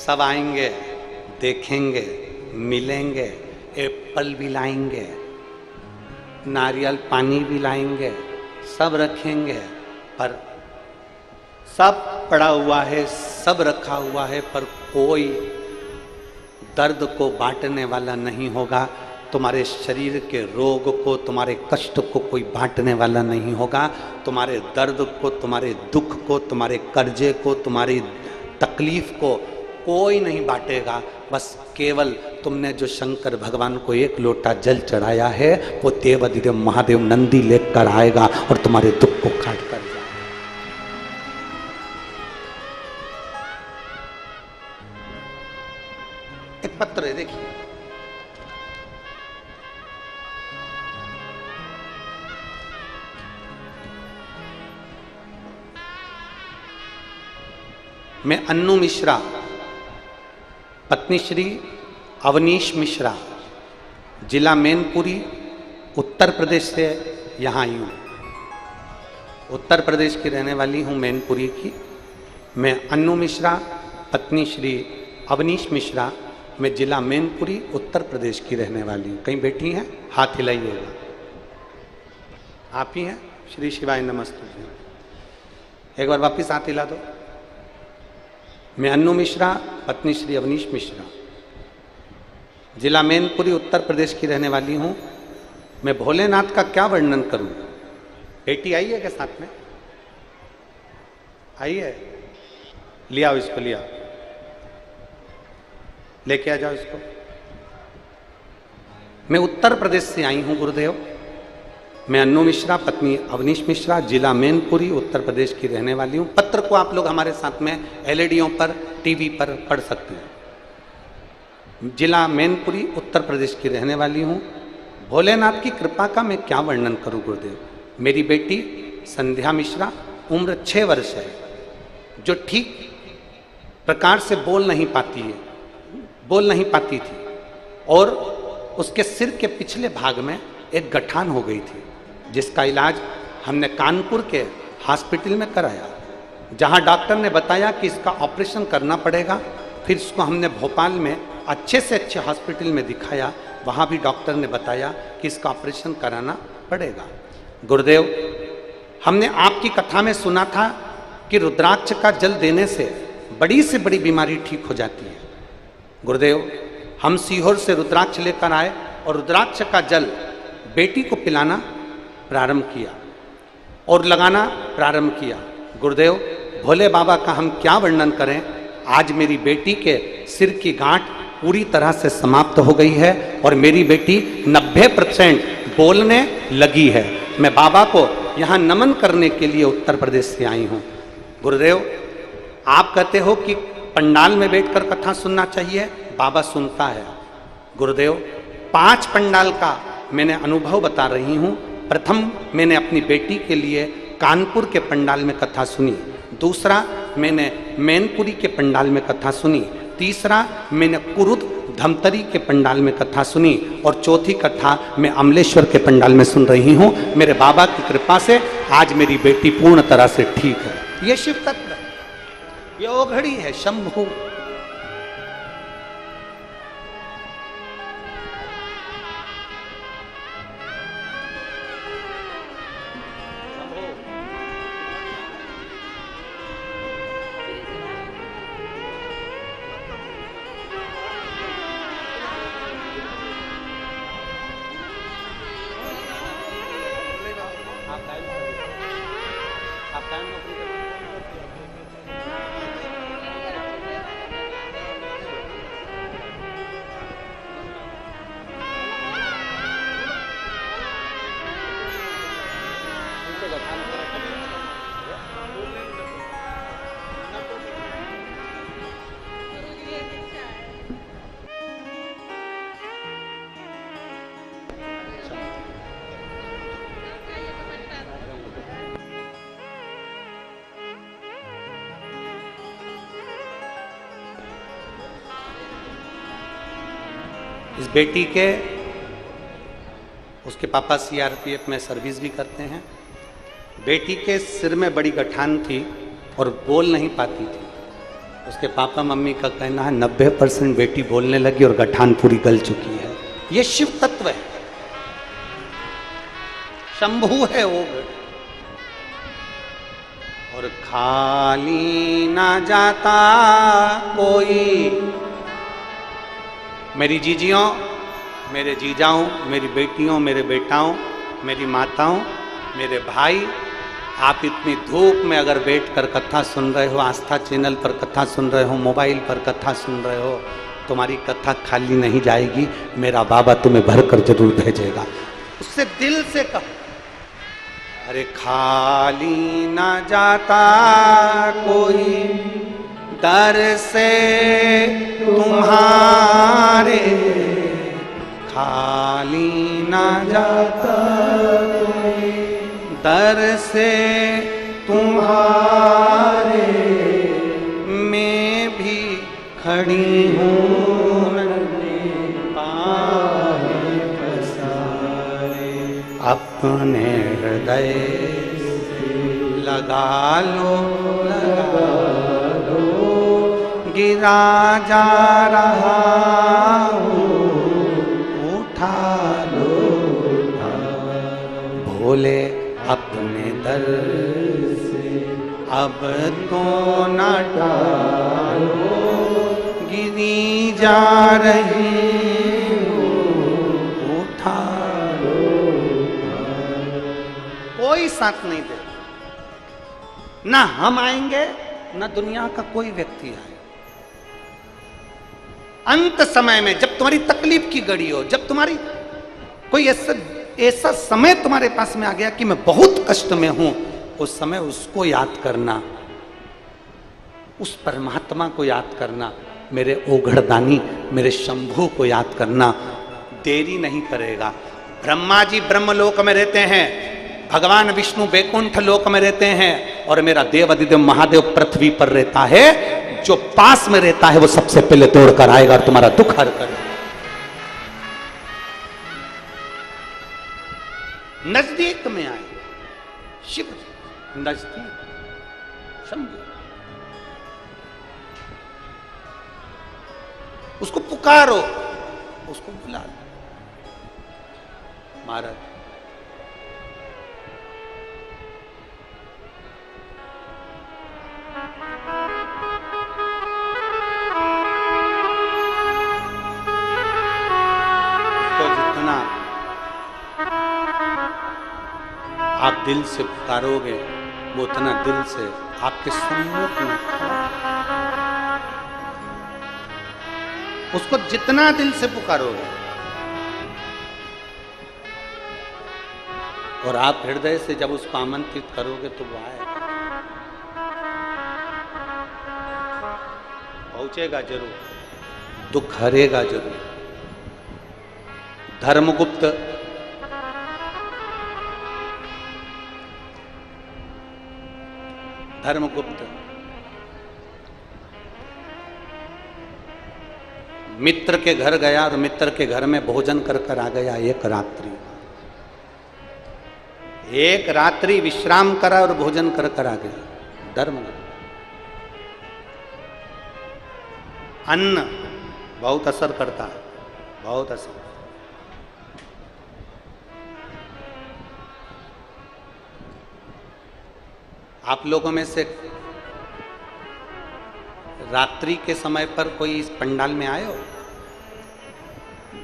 सब आएंगे, देखेंगे, मिलेंगे, एप्पल भी लाएंगे, नारियल पानी भी लाएंगे, सब रखेंगे, पर सब पड़ा हुआ है, सब रखा हुआ है, पर कोई दर्द को बांटने वाला नहीं होगा। तुम्हारे शरीर के रोग को, तुम्हारे कष्ट को कोई बांटने वाला नहीं होगा। तुम्हारे दर्द को, तुम्हारे दुख को, तुम्हारे कर्जे को, तुम्हारी तकलीफ को कोई नहीं बांटेगा। बस केवल तुमने जो शंकर भगवान को एक लोटा जल चढ़ाया है, वो देवाधिदेव महादेव नंदी लेकर आएगा और तुम्हारे दुख को काट कर जाएगा। एक पत्र है, देखिए, मैं अन्नू मिश्रा, पत्नी श्री अवनीश मिश्रा, जिला मैनपुरी, उत्तर प्रदेश से यहाँ आई हूँ। उत्तर प्रदेश की रहने वाली हूँ, मैनपुरी की। मैं अन्नू मिश्रा, पत्नी श्री अवनीश मिश्रा, मैं जिला मैनपुरी, उत्तर प्रदेश की रहने वाली हूँ। कहीं बेटी हैं? हाथ हिलाइएगा। आप ही हैं? श्री शिवाय नमस्ते। एक बार वापिस हाथ हिला दो। मैं अन्नू मिश्रा, पत्नी श्री अवनीश मिश्रा, जिला मैनपुरी, उत्तर प्रदेश की रहने वाली हूँ। मैं भोलेनाथ का क्या वर्णन करूँ? बेटी आई है क्या साथ में? आई है? लिया इसको, लिया, लेके आ जाओ इसको। मैं उत्तर प्रदेश से आई हूँ गुरुदेव। मैं अन्नू मिश्रा, पत्नी अवनीश मिश्रा, जिला मैनपुरी, उत्तर प्रदेश की रहने वाली हूँ। पत्र को आप लोग हमारे साथ में एलईडीओं पर, टीवी पर पढ़ सकते हैं। जिला मैनपुरी, उत्तर प्रदेश की रहने वाली हूँ। भोलेनाथ की कृपा का मैं क्या वर्णन करूँ गुरुदेव। मेरी बेटी संध्या मिश्रा, उम्र 6 वर्ष है, जो ठीक प्रकार से बोल नहीं पाती थी, और उसके सिर के पिछले भाग में एक गठान हो गई थी, जिसका इलाज हमने कानपुर के हॉस्पिटल में कराया, जहां डॉक्टर ने बताया कि इसका ऑपरेशन करना पड़ेगा। फिर इसको हमने भोपाल में अच्छे से अच्छे हॉस्पिटल में दिखाया, वहां भी डॉक्टर ने बताया कि इसका ऑपरेशन कराना पड़ेगा। गुरुदेव, हमने आपकी कथा में सुना था कि रुद्राक्ष का जल देने से बड़ी से बड़ी बीमारी ठीक हो जाती है। गुरुदेव, हम सीहोर से रुद्राक्ष लेकर आए और रुद्राक्ष का जल बेटी को पिलाना प्रारंभ किया और लगाना प्रारंभ किया। गुरुदेव, भोले बाबा का हम क्या वर्णन करें। आज मेरी बेटी के सिर की गांठ पूरी तरह से समाप्त हो गई है और मेरी बेटी 90% बोलने लगी है। मैं बाबा को यहाँ नमन करने के लिए उत्तर प्रदेश से आई हूँ। गुरुदेव, आप कहते हो कि पंडाल में बैठकर कथा सुनना चाहिए, बाबा सुनता है। गुरुदेव, 5 पंडाल का मैंने अनुभव बता रही हूँ। प्रथम मैंने अपनी बेटी के लिए कानपुर के पंडाल में कथा सुनी, दूसरा मैंने मैनपुरी के पंडाल में कथा सुनी, तीसरा मैंने कुरुद धमतरी के पंडाल में कथा सुनी और चौथी कथा मैं अमलेश्वर के पंडाल में सुन रही हूँ। मेरे बाबा की कृपा से आज मेरी बेटी पूर्ण तरह से ठीक है। ये शिव तत्व, ये ओघड़ी है, शंभु। इस बेटी के, उसके पापा सीआरपीएफ में सर्विस भी करते हैं। बेटी के सिर में बड़ी गठान थी और बोल नहीं पाती थी। उसके पापा मम्मी का कहना है 90% बेटी बोलने लगी और गठान पूरी गल चुकी है। ये शिव तत्व है, शंभु है वो। और खाली ना जाता कोई, मेरी जीजियों, मेरे जीजाओं, मेरी बेटियों, मेरे बेटाओं, मेरी माताओं, मेरे भाई, आप इतनी धूप में अगर बैठकर कथा सुन रहे हो, आस्था चैनल पर कथा सुन रहे हो, मोबाइल पर कथा सुन रहे हो, तुम्हारी कथा खाली नहीं जाएगी। मेरा बाबा तुम्हें भरकर जरूर भेजेगा। उससे दिल से कहो, अरे खाली ना जाता कोई दर से तुम्हारे, खाली ना जाता कोई दर से तुम्हारे, मैं भी खड़ी हूँ पाए पसारे, अपने हृदय लगा लो, लगा गिरा जा रहा हूँ, उठा लो, उठा भोले अपने दर से अब तो न टालो, गिरी जा रही हूँ, उठा लो, कोई साथ नहीं दे, ना हम आएंगे ना दुनिया का कोई व्यक्ति आए। अंत समय में जब तुम्हारी तकलीफ की घड़ी हो, जब तुम्हारी कोई ऐसा समय तुम्हारे पास में आ गया कि मैं बहुत कष्ट में हूं, उस समय उसको याद करना, उस परमात्मा को याद करना, मेरे ओघड़दानी, मेरे शंभू को याद करना। देरी नहीं करेगा। ब्रह्मा जी ब्रह्मलोक में रहते हैं, भगवान विष्णु वैकुंठ लोक में रहते हैं और मेरा देव अधिदेव महादेव पृथ्वी पर रहता है। जो पास में रहता है वो सबसे पहले दौड़ कर आएगा और तुम्हारा दुख हर कर। नजदीक में आए शिव, नजदीक शंभू, उसको पुकारो, उसको बुला लो। महाराज आप दिल से पुकारोगे वो उतना दिल से आपके सम्मुख में उसको जितना दिल से पुकारोगे और आप हृदय से जब उसको आमंत्रित करोगे तो वो आएगा, पहुंचेगा जरूर, दुख हरेगा जरूर। धर्मगुप्त मित्र के घर गया और मित्र के घर में भोजन कर कर आ गया एक रात्रि विश्राम करा और भोजन कर कर आ गया। धर्म, अन्न बहुत असर करता है, बहुत असर। आप लोगों में से रात्रि के समय पर कोई इस पंडाल में आए हो?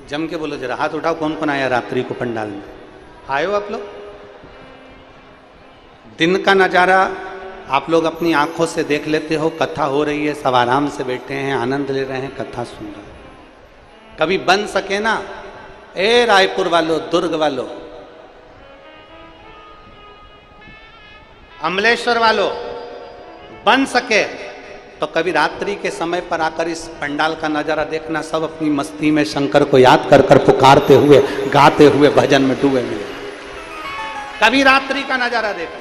जम के बोलो जरा, हाथ उठाओ, कौन कौन आया रात्रि को पंडाल में? आए हो आप लोग? दिन का नज़ारा आप लोग अपनी आंखों से देख लेते हो, कथा हो रही है, सब आराम से बैठे हैं, आनंद ले रहे हैं, कथा सुन रहे हैं। कभी बन सके ना, ए रायपुर वालों, दुर्ग वालों, अमलेश्वर वालों, बन सके तो कभी रात्रि के समय पर आकर इस पंडाल का नजारा देखना। सब अपनी मस्ती में शंकर को याद कर कर पुकारते हुए, गाते हुए भजन में डूबे मिले। कभी रात्रि का नजारा देखना।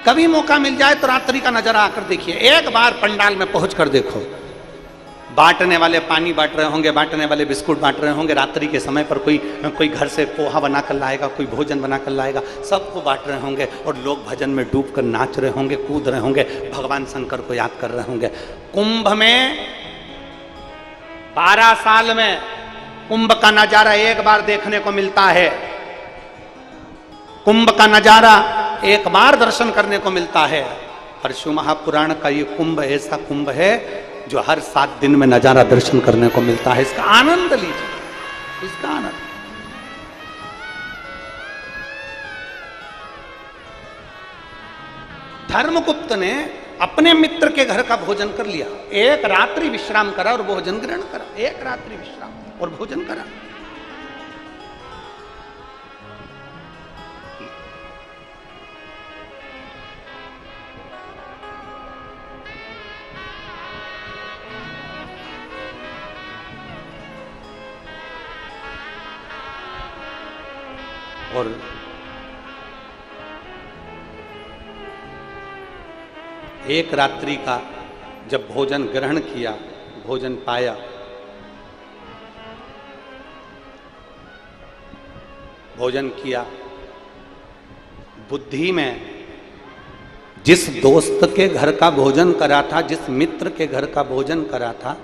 कभी मौका मिल जाए तो रात्रि का नजारा आकर देखिए, एक बार पंडाल में पहुंच कर देखो। बांटने वाले पानी बांट रहे होंगे, बांटने वाले बिस्कुट बांट रहे होंगे। रात्रि के समय पर कोई घर से पोहा बनाकर लाएगा, कोई भोजन बनाकर लाएगा, सबको बांट रहे होंगे और लोग भजन में डूबकर नाच रहे होंगे, कूद रहे होंगे, भगवान शंकर को याद कर रहे होंगे। कुंभ में 12 साल में कुंभ का नजारा एक बार देखने को मिलता है। कुंभ का नजारा एक बार दर्शन करने को मिलता है। परशु महापुराण का ये कुंभ ऐसा कुंभ है जो हर 7 दिन में नजारा दर्शन करने को मिलता है। इसका आनंद लीजिए, इसका आनंद। धर्मगुप्त ने अपने मित्र के घर का भोजन कर लिया, एक रात्रि विश्राम करा और भोजन ग्रहण करा। एक रात्रि विश्राम और भोजन करा। और एक रात्रि का जब भोजन ग्रहण किया, भोजन पाया, भोजन किया, बुद्धि में जिस दोस्त के घर का भोजन करा था, जिस मित्र के घर का भोजन करा था,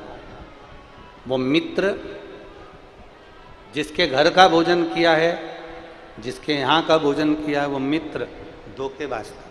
वो मित्र जिसके घर का भोजन किया है, जिसके यहाँ का भोजन किया है, वो मित्र धोखेबाज था।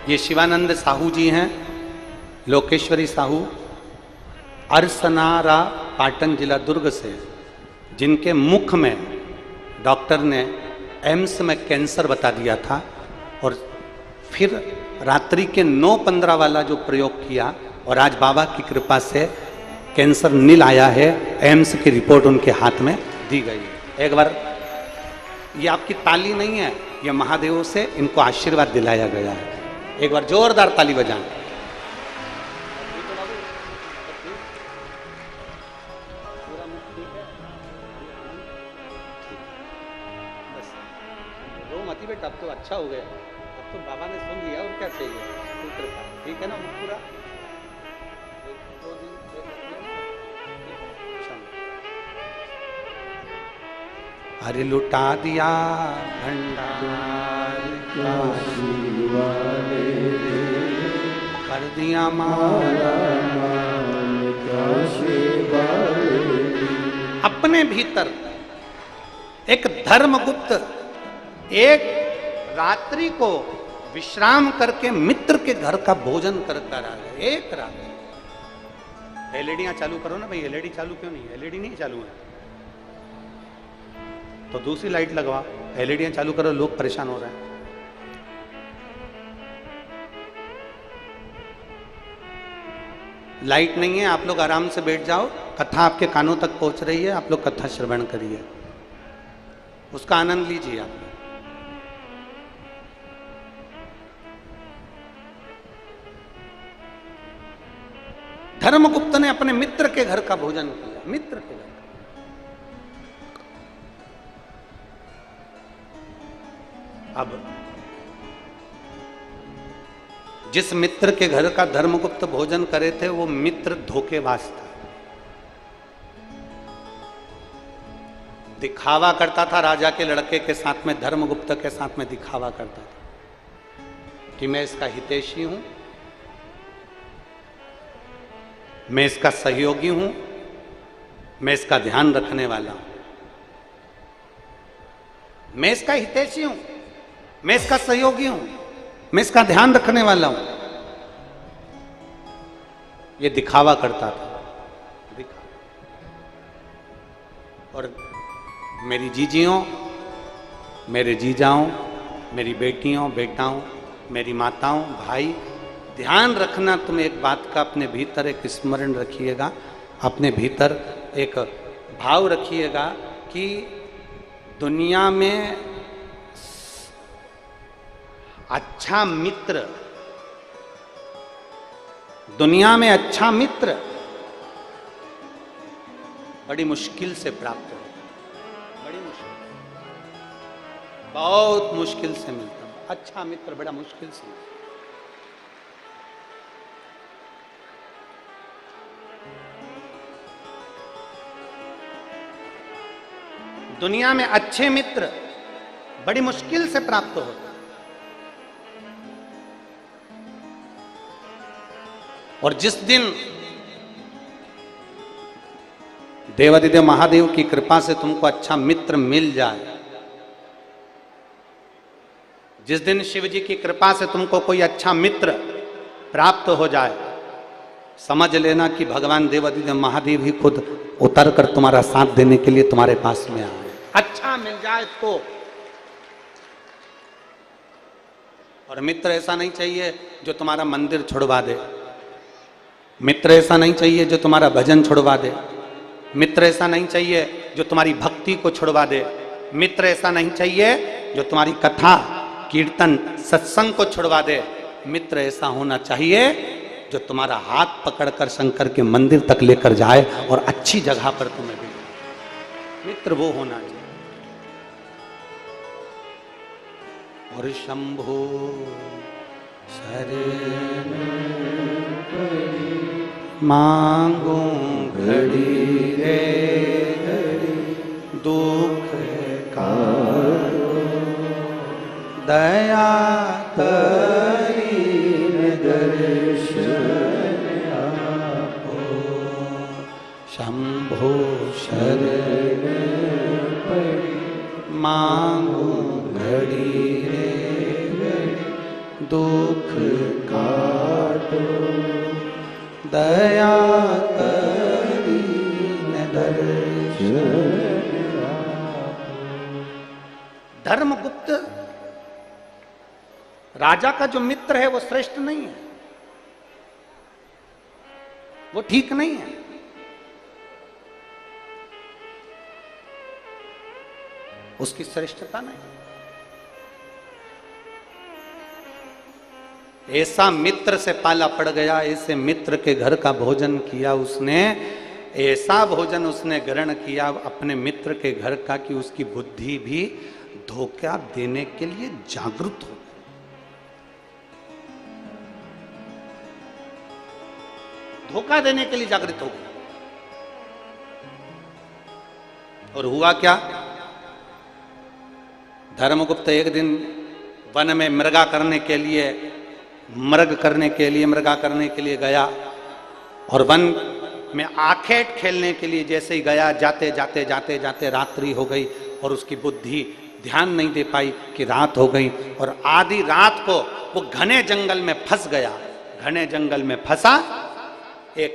ये शिवानंद साहू जी हैं, लोकेश्वरी साहू, अरसनारा, पाटन जिला दुर्ग से, जिनके मुख में डॉक्टर ने एम्स में कैंसर बता दिया था और फिर रात्रि के 9:15 वाला जो प्रयोग किया और आज बाबा की कृपा से कैंसर नील आया है। एम्स की रिपोर्ट उनके हाथ में दी गई है। एक बार, ये आपकी ताली नहीं है, ये महादेव से इनको आशीर्वाद दिलाया गया है। एक बार जोरदार ताली बजाएं। बेटा अब तो अच्छा हो गया, अब तो बाबा ने सुन लिया, और क्या चाहिए? ठीक है ना पूरा? अरे लुटा दिया भंडार कर दिया मारा अपने भीतर एक धर्मगुप्त एक रात्रि को विश्राम करके मित्र के घर का भोजन करकर आ गए। एक रात एलईडियां चालू करो ना भाई, एलईडी चालू क्यों नहीं? एलईडी नहीं चालू है तो दूसरी लाइट लगवा, एलईडियां चालू करो, लोग परेशान हो रहे हैं। लाइट नहीं है, आप लोग आराम से बैठ जाओ, कथा आपके कानों तक पहुंच रही है, आप लोग कथा श्रवण करिए, उसका आनंद लीजिए आप लोग। धर्मगुप्त ने अपने मित्र के घर का भोजन किया, मित्र के घर का। अब जिस मित्र के घर का धर्मगुप्त भोजन करे थे वो मित्र धोखेबाज था, दिखावा करता था राजा के लड़के के साथ में, धर्मगुप्त के साथ में दिखावा करता था कि मैं इसका हितैषी हूं, मैं इसका सहयोगी हूं, मैं इसका ध्यान रखने वाला हूं, मैं इसका हितैषी हूं, मैं इसका सहयोगी हूं, मैं इसका ध्यान रखने वाला हूं। ये दिखावा करता था, और मेरी जीजियों, मेरे जीजाओं, मेरी बेटियों बेटाओं, मेरी माताओं भाई, ध्यान रखना, तुम एक बात का अपने भीतर एक स्मरण रखिएगा, अपने भीतर एक भाव रखिएगा कि दुनिया में अच्छा मित्र, दुनिया में अच्छा मित्र बड़ी मुश्किल से प्राप्त हो, बड़ी मुश्किल, बहुत मुश्किल से मिलता है अच्छा मित्र, बड़ा मुश्किल से मिलता। दुनिया में अच्छे मित्र बड़ी मुश्किल से प्राप्त होते, और जिस दिन देवादिदेव महादेव की कृपा से तुमको अच्छा मित्र मिल जाए, जिस दिन शिव जी की कृपा से तुमको कोई अच्छा मित्र प्राप्त हो जाए, समझ लेना कि भगवान देवादिदेव महादेव ही खुद उतर कर तुम्हारा साथ देने के लिए तुम्हारे पास में आए। अच्छा मिल जाए तो। और मित्र ऐसा नहीं चाहिए जो तुम्हारा मंदिर छुड़वा दे, मित्र ऐसा नहीं चाहिए जो तुम्हारा भजन छुड़वा दे, मित्र ऐसा नहीं चाहिए जो तुम्हारी भक्ति को छुड़वा दे, मित्र ऐसा नहीं चाहिए जो तुम्हारी कथा कीर्तन सत्संग को छुड़वा दे। मित्र ऐसा होना चाहिए जो तुम्हारा हाथ पकड़कर शंकर के मंदिर तक लेकर जाए और अच्छी जगह पर तुम्हें भी, मित्र वो होना चाहिए। और शंभो शरण मांगू घड़ी रे घड़ी, दुख कारो दया करी दर्शन आपो। शंभो शरण मांगू घड़ी रे घड़ी, दुख काटो दया करी दर्शन आपो। धर्मगुप्त राजा का जो मित्र है वो श्रेष्ठ नहीं है, वो ठीक नहीं है। उसकी श्रेष्ठता नहीं। ऐसा मित्र से पाला पड़ गया, ऐसे मित्र के घर का भोजन किया उसने, ऐसा भोजन उसने ग्रहण किया अपने मित्र के घर का कि उसकी बुद्धि भी धोखा देने के लिए जागरूक हो। धोखा देने के लिए जागृत हो गई। और हुआ क्या? धर्मगुप्त एक दिन वन में मृगा करने के लिए मृग करने के लिए, मृगा करने के लिए गया और वन में आखेट खेलने के लिए जैसे ही गया, जाते जाते जाते जाते रात्रि हो गई और उसकी बुद्धि ध्यान नहीं दे पाई कि रात हो गई और आधी रात को वो घने जंगल में फंस गया। घने जंगल में फंसा, एक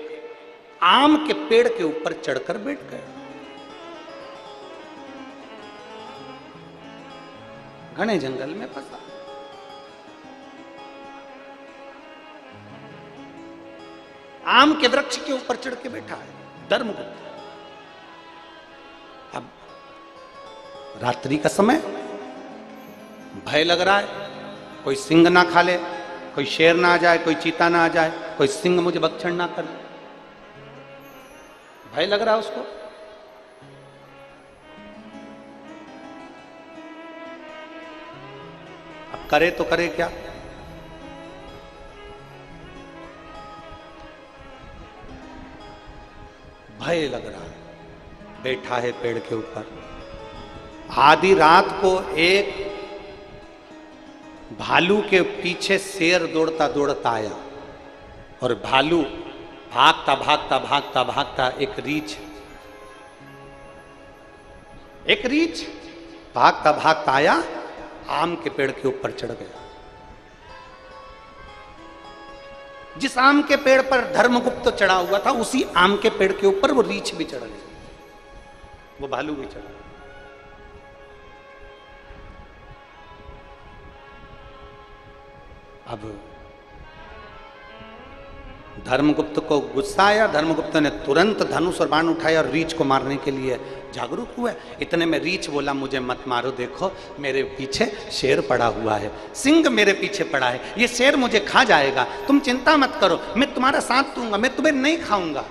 आम के पेड़ के ऊपर चढ़कर बैठ गया। घने जंगल में फंसा, आम के वृक्ष के ऊपर चढ़ के बैठा है धर्मगुप्त। अब रात्रि का समय, भय लग रहा है, कोई सिंह ना खा ले, कोई शेर ना आ जाए, कोई चीता ना आ जाए, कोई सिंह मुझे भक्षण ना करे, भय लग रहा है उसको। अब करे तो करे क्या? भय लग रहा है, बैठा है पेड़ के ऊपर। आधी रात को एक भालू के पीछे शेर दौड़ता दौड़ता आया और भालू भागता भागता भागता भागता एक रीछ भागता भागता आया, आम के पेड़ के ऊपर चढ़ गया। जिस आम के पेड़ पर धर्मगुप्त चढ़ा हुआ था, उसी आम के पेड़ के ऊपर वो रीछ भी चढ़ गई, वो भालू भी चढ़ा। अब धर्मगुप्त को गुस्सा आया। धर्मगुप्त ने तुरंत धनुष और बाण उठाया और रीछ को मारने के लिए जागरूक हुआ। इतने में रीछ बोला, मुझे मत मारो, देखो मेरे पीछे शेर पड़ा हुआ है, सिंह मेरे पीछे पड़ा है, ये शेर मुझे खा जाएगा, तुम चिंता मत करो, मैं तुम्हारा साथ दूंगा, मैं तुम्हें नहीं खाऊंगा।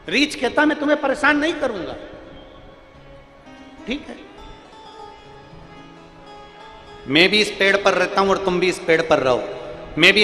रीछ कहता, मैं तुम्हें परेशान नहीं करूंगा। ठीक है, मैं भी इस पेड़ पर रहता हूं और तुम भी इस पेड़ पर रहो, मैं भी